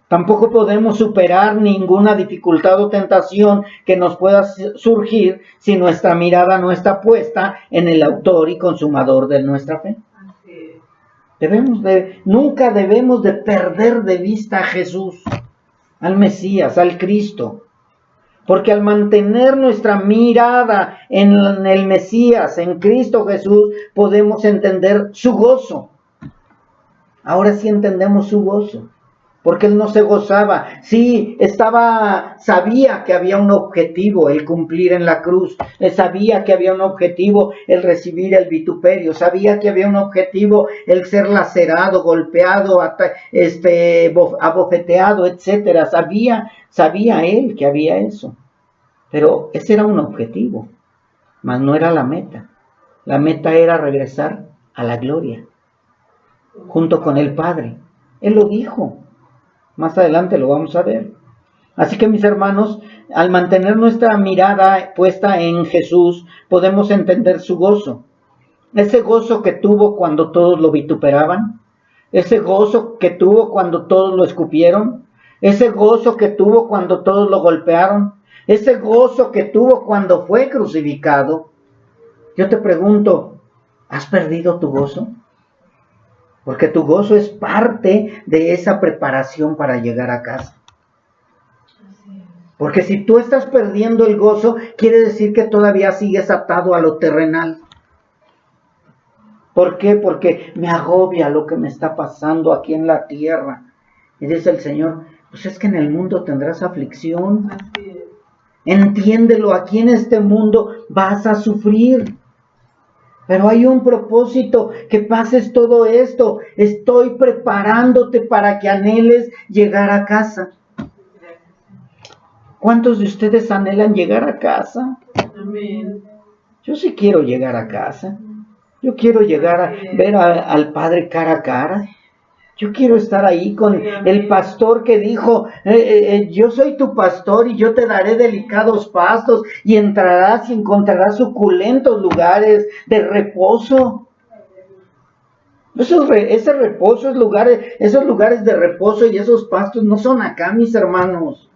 Tampoco podemos superar ninguna dificultad o tentación que nos pueda surgir si nuestra mirada no está puesta en el autor y consumador de nuestra fe. Nunca debemos de perder de vista a Jesús, al Mesías, al Cristo. Porque al mantener nuestra mirada en el Mesías, en Cristo Jesús, podemos entender su gozo. Ahora sí entendemos su gozo. Porque Él no se gozaba. Sí, sabía que había un objetivo, el cumplir en la cruz. Sabía que había un objetivo, el recibir el vituperio. Sabía que había un objetivo, el ser lacerado, golpeado, abofeteado, etc. Sabía Él que había eso. Pero ese era un objetivo, mas no era la meta. La meta era regresar a la gloria, junto con el Padre. Él lo dijo. Más adelante lo vamos a ver. Así que, mis hermanos, al mantener nuestra mirada puesta en Jesús, podemos entender su gozo. Ese gozo que tuvo cuando todos lo vituperaban. Ese gozo que tuvo cuando todos lo escupieron. Ese gozo que tuvo cuando todos lo golpearon. Ese gozo que tuvo cuando fue crucificado. Yo te pregunto, ¿has perdido tu gozo? Porque tu gozo es parte de esa preparación para llegar a casa. Porque si tú estás perdiendo el gozo, quiere decir que todavía sigues atado a lo terrenal. ¿Por qué? Porque me agobia lo que me está pasando aquí en la tierra. Y dice el Señor, pues es que en el mundo tendrás aflicción. Entiéndelo, aquí en este mundo vas a sufrir. Pero hay un propósito, que pases todo esto. Estoy preparándote para que anheles llegar a casa. ¿Cuántos de ustedes anhelan llegar a casa? Amén. Yo sí quiero llegar a casa. Yo quiero llegar a ver al Padre cara a cara. Yo quiero estar ahí con el pastor que dijo, yo soy tu pastor y yo te daré delicados pastos y entrarás y encontrarás suculentos lugares de reposo. Ese reposo, esos lugares de reposo y esos pastos no son acá, mis hermanos.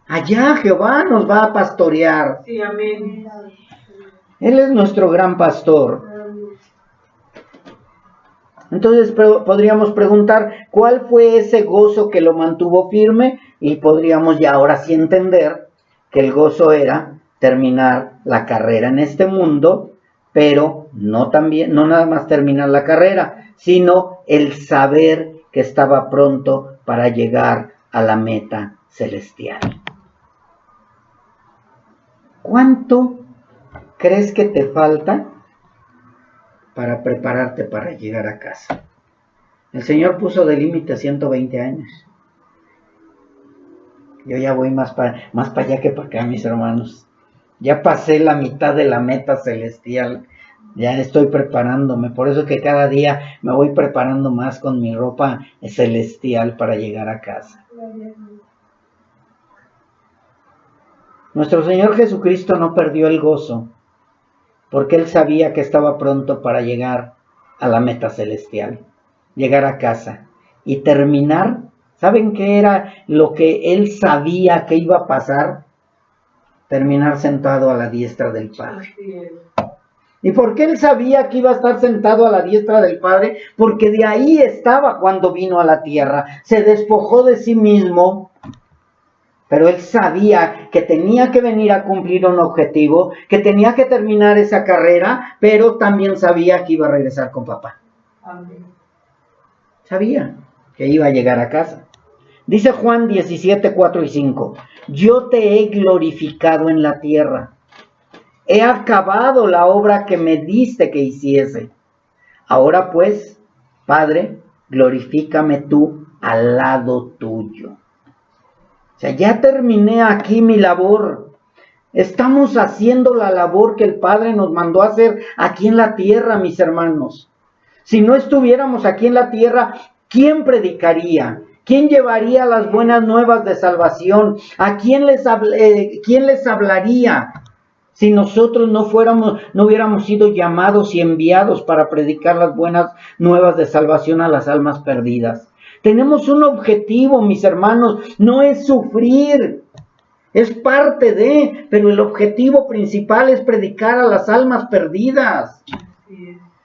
Allá Jehová nos va a pastorear. Sí, amén. Él es nuestro gran pastor. Entonces podríamos preguntar, ¿cuál fue ese gozo que lo mantuvo firme? Y podríamos ya ahora sí entender que el gozo era terminar la carrera en este mundo, pero no nada más terminar la carrera, sino el saber que estaba pronto para llegar a la meta celestial. ¿Cuánto crees que te falta para prepararte para llegar a casa? El Señor puso de límite 120 años. Yo ya voy más para allá que para acá, mis hermanos. Ya pasé la mitad de la meta celestial. Ya estoy preparándome. Por eso que cada día me voy preparando más con mi ropa celestial para llegar a casa. Nuestro Señor Jesucristo no perdió el gozo, porque Él sabía que estaba pronto para llegar a la meta celestial, llegar a casa y terminar. ¿Saben qué era lo que Él sabía que iba a pasar? Terminar sentado a la diestra del Padre. ¿Y por qué Él sabía que iba a estar sentado a la diestra del Padre? Porque de ahí estaba cuando vino a la tierra. Se despojó de sí mismo. Pero Él sabía que tenía que venir a cumplir un objetivo, que tenía que terminar esa carrera, pero también sabía que iba a regresar con papá. Amén. Sabía que iba a llegar a casa. Dice Juan 17, 4 y 5, yo te he glorificado en la tierra. He acabado la obra que me diste que hiciese. Ahora pues, Padre, glorifícame tú al lado tuyo. O sea, ya terminé aquí mi labor. Estamos haciendo la labor que el Padre nos mandó a hacer aquí en la tierra, mis hermanos. Si no estuviéramos aquí en la tierra, ¿quién predicaría? ¿Quién llevaría las buenas nuevas de salvación? ¿A quién les hablaría? Si nosotros no hubiéramos sido llamados y enviados para predicar las buenas nuevas de salvación a las almas perdidas. Tenemos un objetivo, mis hermanos, no es sufrir, es parte de, pero el objetivo principal es predicar a las almas perdidas.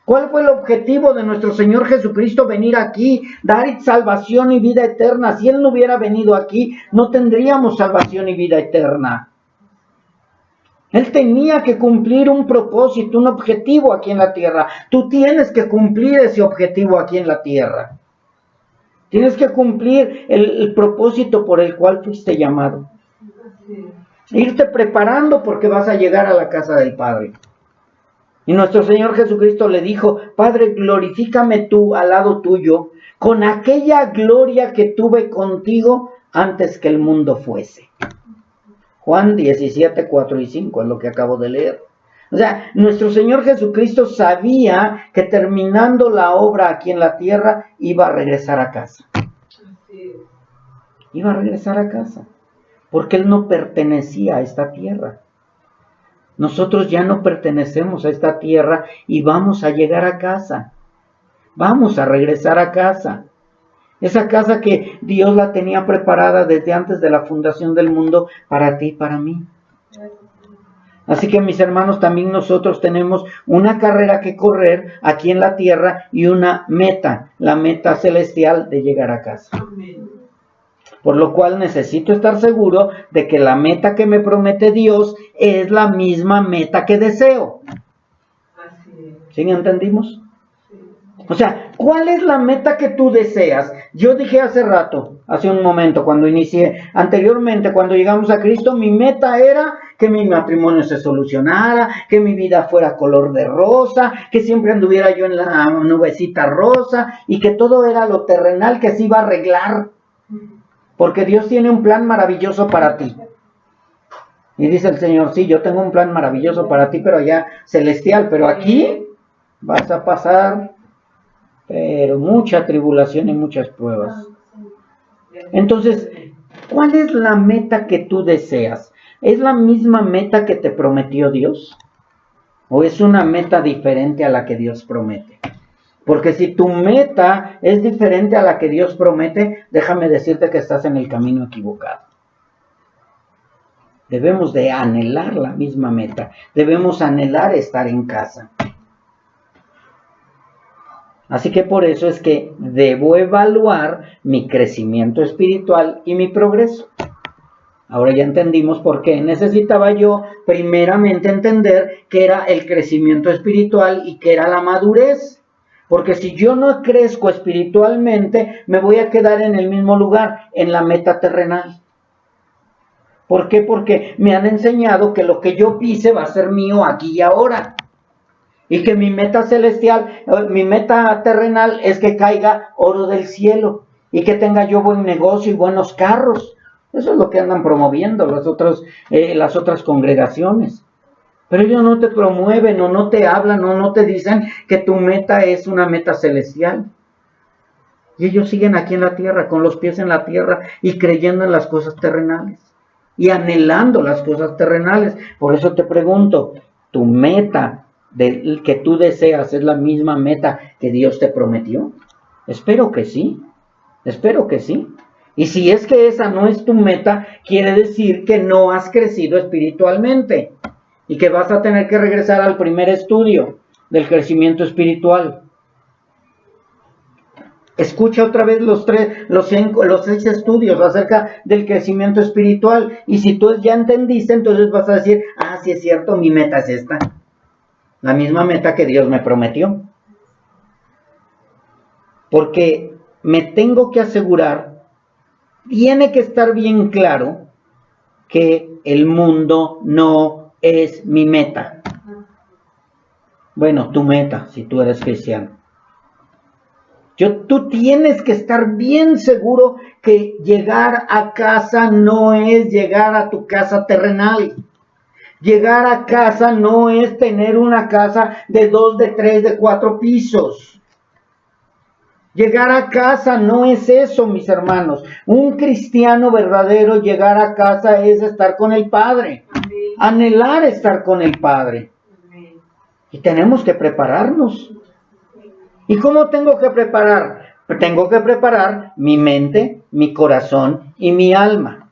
¿Cuál fue el objetivo de nuestro Señor Jesucristo venir aquí? Dar salvación y vida eterna. Si Él no hubiera venido aquí, no tendríamos salvación y vida eterna. Él tenía que cumplir un propósito, un objetivo aquí en la tierra. Tú tienes que cumplir ese objetivo aquí en la tierra. Tienes que cumplir el propósito por el cual fuiste llamado. Irte preparando porque vas a llegar a la casa del Padre. Y nuestro Señor Jesucristo le dijo, Padre, glorifícame tú al lado tuyo con aquella gloria que tuve contigo antes que el mundo fuese. Juan 17, 4 y 5 es lo que acabo de leer. O sea, nuestro Señor Jesucristo sabía que terminando la obra aquí en la tierra, iba a regresar a casa. Iba a regresar a casa. Porque Él no pertenecía a esta tierra. Nosotros ya no pertenecemos a esta tierra y vamos a llegar a casa. Vamos a regresar a casa. Esa casa que Dios la tenía preparada desde antes de la fundación del mundo para ti y para mí. Así que mis hermanos, también nosotros tenemos una carrera que correr aquí en la tierra y una meta, la meta celestial de llegar a casa. Por lo cual necesito estar seguro de que la meta que me promete Dios es la misma meta que deseo. ¿Sí entendimos? O sea, ¿cuál es la meta que tú deseas? Yo dije hace un momento, cuando inicié, anteriormente, cuando llegamos a Cristo, mi meta era que mi matrimonio se solucionara, que mi vida fuera color de rosa, que siempre anduviera yo en la nubecita rosa y que todo era lo terrenal que se iba a arreglar. Porque Dios tiene un plan maravilloso para ti. Y dice el Señor, sí, yo tengo un plan maravilloso para ti, pero allá celestial, pero aquí vas a pasar, pero mucha tribulación y muchas pruebas. Entonces, ¿cuál es la meta que tú deseas? ¿Es la misma meta que te prometió Dios? ¿O es una meta diferente a la que Dios promete? Porque si tu meta es diferente a la que Dios promete, déjame decirte que estás en el camino equivocado. Debemos de anhelar la misma meta. Debemos anhelar estar en casa. Así que por eso es que debo evaluar mi crecimiento espiritual y mi progreso. Ahora ya entendimos por qué necesitaba yo primeramente entender qué era el crecimiento espiritual y qué era la madurez. Porque si yo no crezco espiritualmente, me voy a quedar en el mismo lugar, en la meta terrenal. ¿Por qué? Porque me han enseñado que lo que yo pise va a ser mío aquí y ahora. Y que mi meta celestial, mi meta terrenal es que caiga oro del cielo. Y que tenga yo buen negocio y buenos carros. Eso es lo que andan promoviendo las otras congregaciones. Pero ellos no te promueven o no te hablan o no te dicen que tu meta es una meta celestial. Y ellos siguen aquí en la tierra, con los pies en la tierra y creyendo en las cosas terrenales. Y anhelando las cosas terrenales. Por eso te pregunto, ¿tu meta que tú deseas es la misma meta que Dios te prometió? Espero que sí. Espero que sí. Y si es que esa no es tu meta, quiere decir que no has crecido espiritualmente. Y que vas a tener que regresar al primer estudio del crecimiento espiritual. Escucha otra vez los 6 estudios acerca del crecimiento espiritual. Y si tú ya entendiste, entonces vas a decir, sí es cierto, mi meta es esta. La misma meta que Dios me prometió. Porque me tengo que asegurar, tiene que estar bien claro que el mundo no es mi meta. Bueno, tu meta, si tú eres cristiano. Tú tienes que estar bien seguro que llegar a casa no es llegar a tu casa terrenal. Llegar a casa no es tener una casa de 2, de 3, de 4 pisos. Llegar a casa no es eso, mis hermanos. Un cristiano verdadero, llegar a casa es estar con el Padre. Amén. Anhelar estar con el Padre. Amén. Y tenemos que prepararnos. ¿Y cómo tengo que preparar? Tengo que preparar mi mente, mi corazón y mi alma.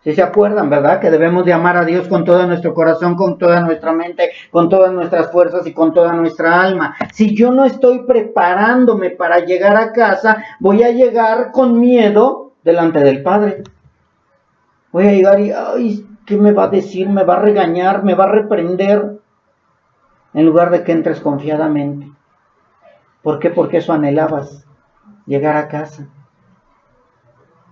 ¿Sí se acuerdan, verdad? Que debemos de amar a Dios con todo nuestro corazón, con toda nuestra mente, con todas nuestras fuerzas y con toda nuestra alma. Si yo no estoy preparándome para llegar a casa, voy a llegar con miedo delante del Padre. Voy a llegar y, ¿qué me va a decir? Me va a regañar, me va a reprender. En lugar de que entres confiadamente. ¿Por qué? Porque eso anhelabas, llegar a casa.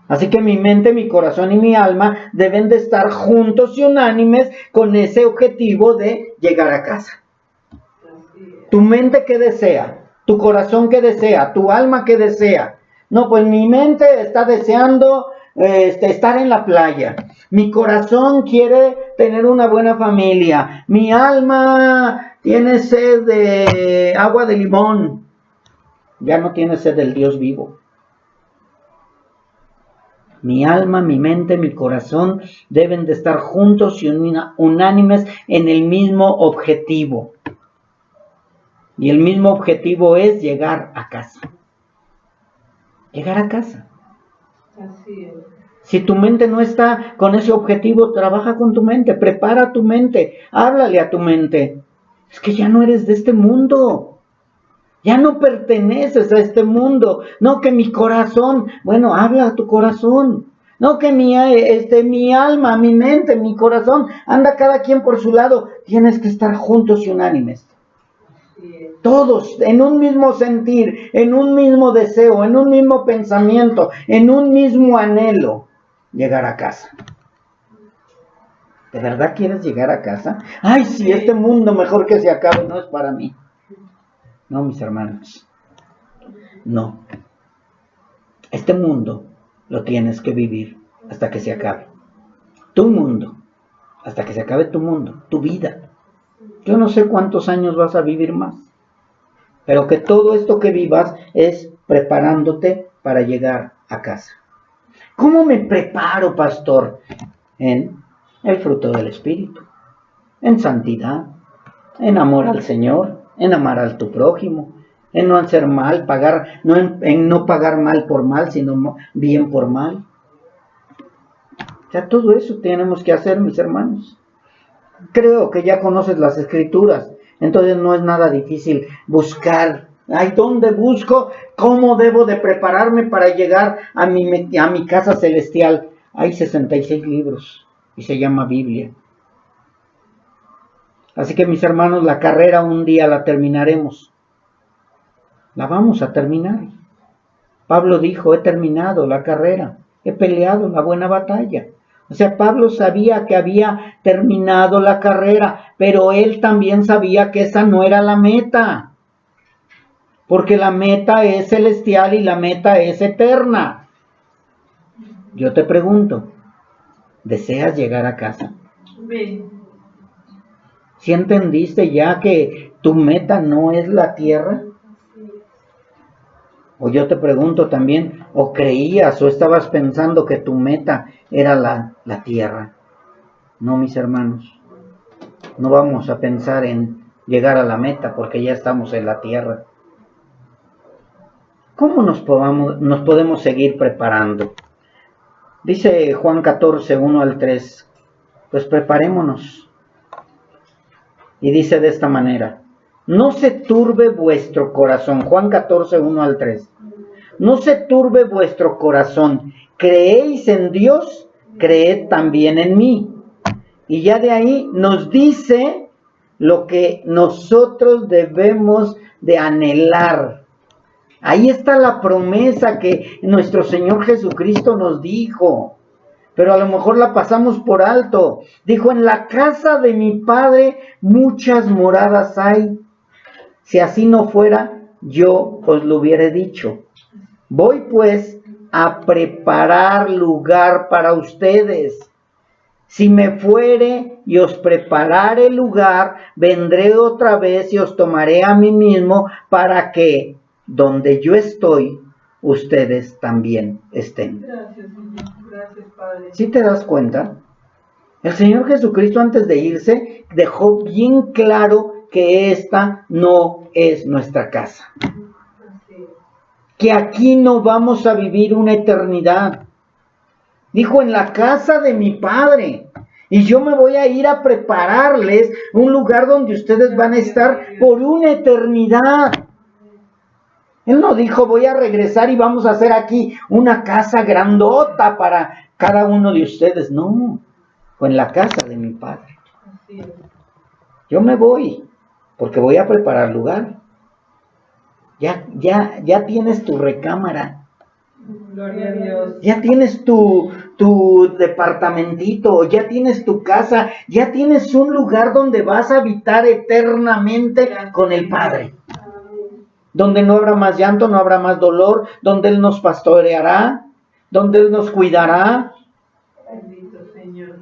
Así que mi mente, mi corazón y mi alma deben de estar juntos y unánimes con ese objetivo de llegar a casa. ¿Tu mente qué desea? ¿Tu corazón qué desea? ¿Tu alma qué desea? No, pues mi mente está deseando estar en la playa. Mi corazón quiere tener una buena familia. Mi alma tiene sed de agua de limón. Ya no tiene sed del Dios vivo. Mi alma, mi mente, mi corazón deben de estar juntos y unánimes en el mismo objetivo. Y el mismo objetivo es llegar a casa. Llegar a casa. Así es. Si tu mente no está con ese objetivo, trabaja con tu mente, prepara tu mente, háblale a tu mente. Es que ya no eres de este mundo. Ya no perteneces a este mundo. No, que mi corazón, bueno, habla a tu corazón. No que mi alma, mi mente, mi corazón, anda cada quien por su lado. Tienes que estar juntos y unánimes. Todos en un mismo sentir, en un mismo deseo, en un mismo pensamiento, en un mismo anhelo, llegar a casa. ¿De verdad quieres llegar a casa? Ay, sí, este mundo mejor que se acabe, no es para mí. No, mis hermanos. No. Este mundo lo tienes que vivir hasta que se acabe. Tu mundo, hasta que se acabe tu mundo, tu vida. Yo no sé cuántos años vas a vivir más, pero que todo esto que vivas es preparándote para llegar a casa. ¿Cómo me preparo, pastor? En el fruto del Espíritu, en santidad, en amor al Señor, en amar a tu prójimo, en no hacer mal, en no pagar mal por mal, sino bien por mal. O sea, todo eso tenemos que hacer, mis hermanos. Creo que ya conoces las Escrituras, entonces no es nada difícil buscar. Ay, ¿dónde busco? ¿Cómo debo de prepararme para llegar a mi casa celestial? Hay 66 libros y se llama Biblia. Así que, mis hermanos, la carrera un día la terminaremos. La vamos a terminar. Pablo dijo, he terminado la carrera, he peleado la buena batalla. O sea, Pablo sabía que había terminado la carrera, pero él también sabía que esa no era la meta. Porque la meta es celestial y la meta es eterna. Yo te pregunto, ¿deseas llegar a casa? ¿Sí entendiste ya que tu meta no es la tierra? O yo te pregunto también, ¿o creías o estabas pensando que tu meta era la tierra? No, mis hermanos, no vamos a pensar en llegar a la meta porque ya estamos en la tierra. ¿Cómo nos podemos seguir preparando? Dice Juan 14, 1 al 3, pues preparémonos. Y dice de esta manera, no se turbe vuestro corazón. Juan 14, 1 al 3. No se turbe vuestro corazón. Creéis en Dios, creed también en mí. Y ya de ahí nos dice lo que nosotros debemos de anhelar. Ahí está la promesa que nuestro Señor Jesucristo nos dijo. Pero a lo mejor la pasamos por alto. Dijo, en la casa de mi Padre muchas moradas hay. Si así no fuera, yo os lo hubiera dicho. Voy pues a preparar lugar para ustedes. Si me fuere y os preparare lugar, vendré otra vez y os tomaré a mí mismo para que donde yo estoy, ustedes también estén. Gracias, Señor. Gracias, Padre. ¿Sí te das cuenta? El Señor Jesucristo antes de irse dejó bien claro que esta no es nuestra casa. Que aquí no vamos a vivir una eternidad. Dijo, en la casa de mi Padre. Y yo me voy a ir a prepararles un lugar donde ustedes van a estar por una eternidad. Él no dijo, voy a regresar y vamos a hacer aquí una casa grandota para cada uno de ustedes. No, fue en la casa de mi Padre. Yo me voy, porque voy a preparar lugar. Ya tienes tu recámara. Gloria a Dios. Ya tienes tu departamentito, ya tienes tu casa, ya tienes un lugar donde vas a habitar eternamente con el Padre. Donde no habrá más llanto, no habrá más dolor, donde Él nos pastoreará, donde Él nos cuidará, Bendito Señor.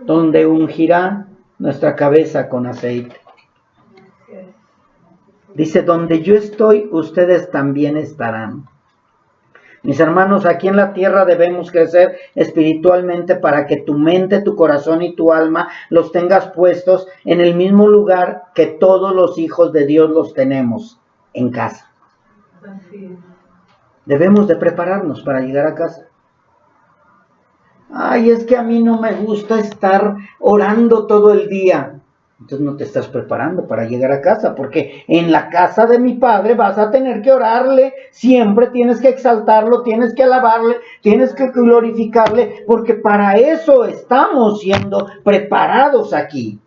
donde ungirá nuestra cabeza con aceite. Dice, donde yo estoy, ustedes también estarán. Mis hermanos, aquí en la tierra debemos crecer espiritualmente para que tu mente, tu corazón y tu alma los tengas puestos en el mismo lugar que todos los hijos de Dios los tenemos, en casa. Así es. Debemos de prepararnos para llegar a casa. Ay, es que a mí no me gusta estar orando todo el día. Entonces no te estás preparando para llegar a casa, porque en la casa de mi Padre vas a tener que orarle, siempre tienes que exaltarlo, tienes que alabarle, tienes que glorificarle, porque para eso estamos siendo preparados aquí.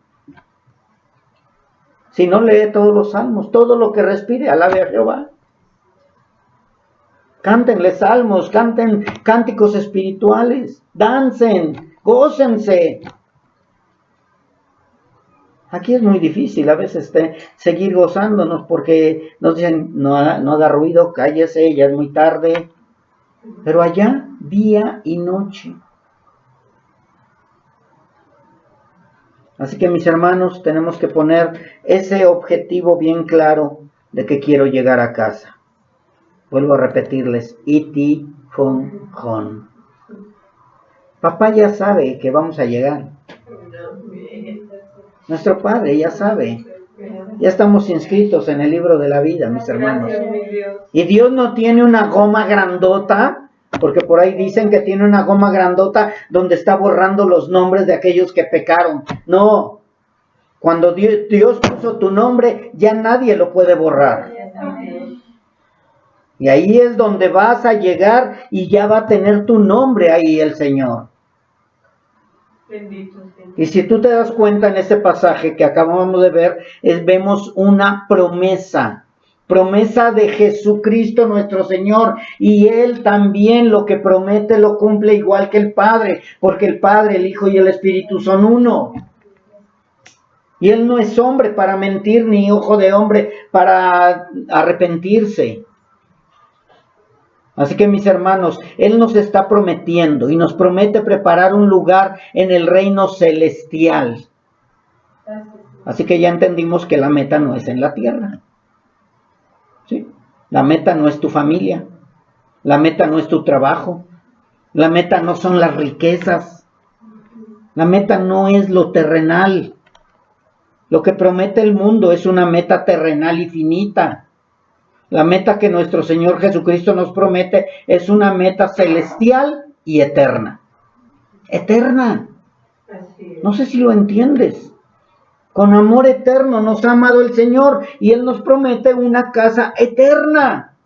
Si no, lee todos los salmos, todo lo que respire, alabe a Jehová. Cántenle salmos, canten cánticos espirituales, dancen, gócense. Aquí es muy difícil a veces seguir gozándonos porque nos dicen, no haga ruido, cállese, ya es muy tarde. Pero allá, día y noche. Así que mis hermanos, tenemos que poner ese objetivo bien claro de que quiero llegar a casa. Vuelvo a repetirles, iti fon hon. Papá ya sabe que vamos a llegar. Nuestro Padre ya sabe. Ya estamos inscritos en el libro de la vida, mis hermanos. Y Dios no tiene una goma grandota, porque por ahí dicen que tiene una goma grandota donde está borrando los nombres de aquellos que pecaron. No. Cuando Dios puso tu nombre, ya nadie lo puede borrar. Y ahí es donde vas a llegar y ya va a tener tu nombre ahí el Señor. Bendito Señor. Y si tú te das cuenta en este pasaje que acabamos de ver, vemos una promesa de Jesucristo nuestro Señor, y Él también lo que promete lo cumple igual que el Padre, porque el Padre, el Hijo y el Espíritu son uno. Y Él no es hombre para mentir, ni ojo de hombre para arrepentirse. Así que mis hermanos, Él nos está prometiendo y nos promete preparar un lugar en el reino celestial. Así que ya entendimos que la meta no es en la tierra. ¿Sí? La meta no es tu familia. La meta no es tu trabajo. La meta no son las riquezas. La meta no es lo terrenal. Lo que promete el mundo es una meta terrenal y finita. La meta que nuestro Señor Jesucristo nos promete es una meta celestial y eterna. Eterna. No sé si lo entiendes. Con amor eterno nos ha amado el Señor y Él nos promete una casa eterna.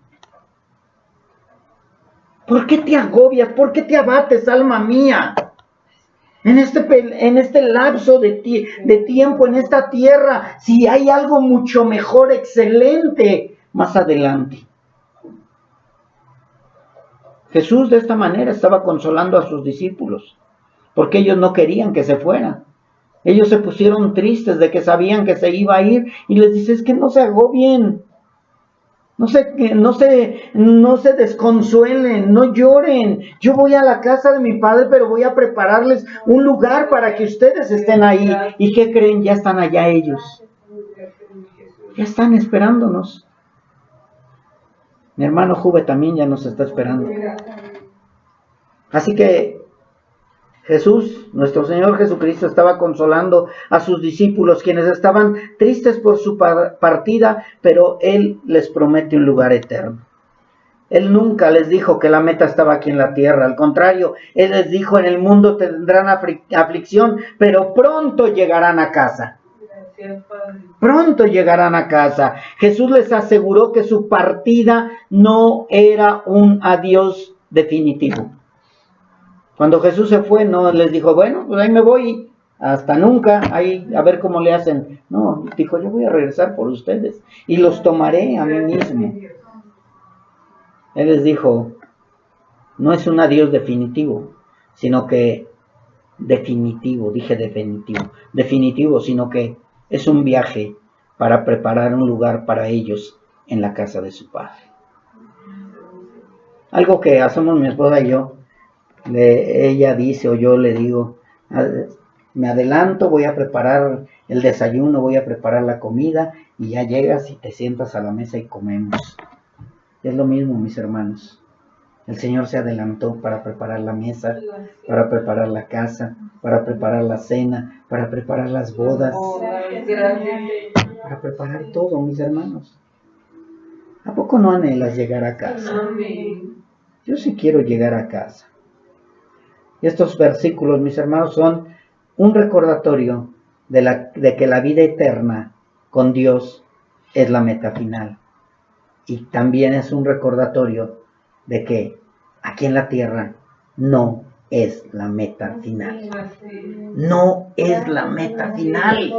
¿Por qué te agobias? ¿Por qué te abates, alma mía? En este lapso de tiempo, en esta tierra, si hay algo mucho mejor, excelente, más adelante. Jesús de esta manera estaba consolando a sus discípulos, porque ellos no querían que se fueran. Ellos se pusieron tristes de que sabían que se iba a ir, y les dice, es que no se agobien, no se desconsuelen, no lloren. Yo voy a la casa de mi Padre, pero voy a prepararles un lugar para que ustedes estén ahí. ¿Y qué creen? Ya están allá ellos. Ya están esperándonos. Mi hermano Juve también ya nos está esperando. Así que Jesús, nuestro Señor Jesucristo, estaba consolando a sus discípulos, quienes estaban tristes por su partida, pero Él les promete un lugar eterno. Él nunca les dijo que la meta estaba aquí en la tierra. Al contrario, Él les dijo, en el mundo tendrán aflicción, pero pronto llegarán a casa. Pronto llegarán a casa. Jesús les aseguró que su partida no era un adiós definitivo. Cuando Jesús se fue, no les dijo, bueno, pues ahí me voy, hasta nunca, ahí a ver cómo le hacen. No, dijo, yo voy a regresar por ustedes y los tomaré a mí mismo. Él les dijo, no es un adiós definitivo, sino que definitivo, sino que es un viaje para preparar un lugar para ellos en la casa de su Padre. Algo que hacemos mi esposa y yo, ella dice o yo le digo, me adelanto, voy a preparar el desayuno, voy a preparar la comida y ya llegas y te sientas a la mesa y comemos. Es lo mismo, mis hermanos. El Señor se adelantó para preparar la mesa, para preparar la casa, para preparar la cena, para preparar las bodas, para preparar todo, mis hermanos. ¿A poco no anhelas llegar a casa? Yo sí quiero llegar a casa. Y estos versículos, mis hermanos, son un recordatorio de que la vida eterna con Dios es la meta final. Y también es un recordatorio de que aquí en la tierra no es la meta final. No es la meta final.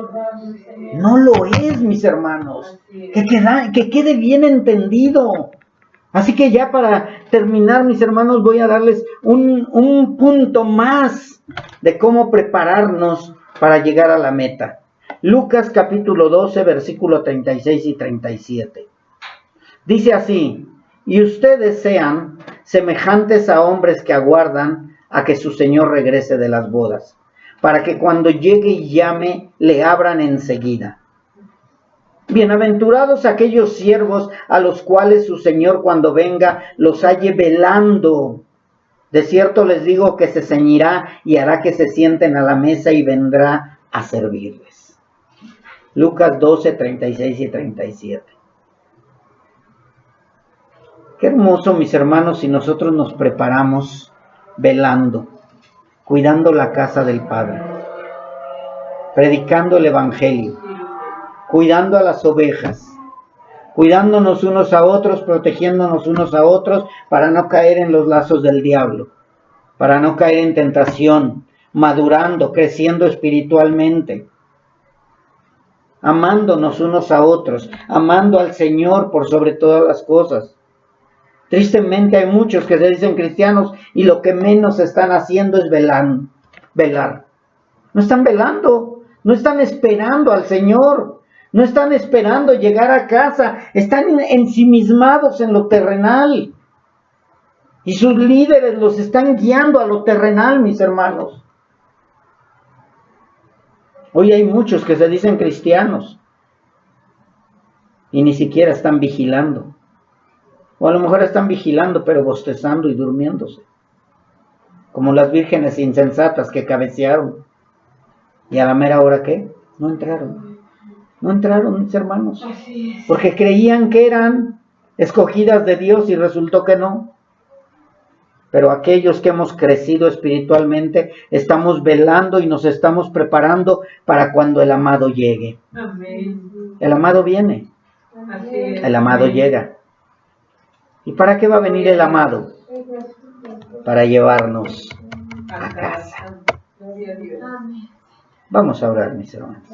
No lo es, mis hermanos. Que quede bien entendido. Así que ya para terminar, mis hermanos, voy a darles un punto más de cómo prepararnos para llegar a la meta. Lucas capítulo 12, versículo 36 y 37. Dice así: y ustedes sean semejantes a hombres que aguardan a que su Señor regrese de las bodas, para que cuando llegue y llame, le abran enseguida. Bienaventurados aquellos siervos a los cuales su Señor cuando venga los halle velando. De cierto les digo que se ceñirá y hará que se sienten a la mesa y vendrá a servirles. Lucas 12, 36 y 37. Qué hermoso, mis hermanos, si nosotros nos preparamos velando, cuidando la casa del Padre, predicando el Evangelio, cuidando a las ovejas, cuidándonos unos a otros, protegiéndonos unos a otros para no caer en los lazos del diablo, para no caer en tentación, madurando, creciendo espiritualmente, amándonos unos a otros, amando al Señor por sobre todas las cosas. Tristemente hay muchos que se dicen cristianos y lo que menos están haciendo es velar. No están velando, no están esperando al Señor, no están esperando llegar a casa, están ensimismados en lo terrenal. Y sus líderes los están guiando a lo terrenal, mis hermanos. Hoy hay muchos que se dicen cristianos y ni siquiera están vigilando. O a lo mejor están vigilando, pero bostezando y durmiéndose. Como las vírgenes insensatas que cabecearon. ¿Y a la mera hora qué? No entraron. No entraron, mis hermanos. Porque creían que eran escogidas de Dios y resultó que no. Pero aquellos que hemos crecido espiritualmente, estamos velando y nos estamos preparando para cuando el amado llegue. Amén. El amado viene. Así es. El amado llega. ¿Y para qué va a venir el amado? Para llevarnos a casa. Gloria a Dios. Vamos a orar, mis hermanos.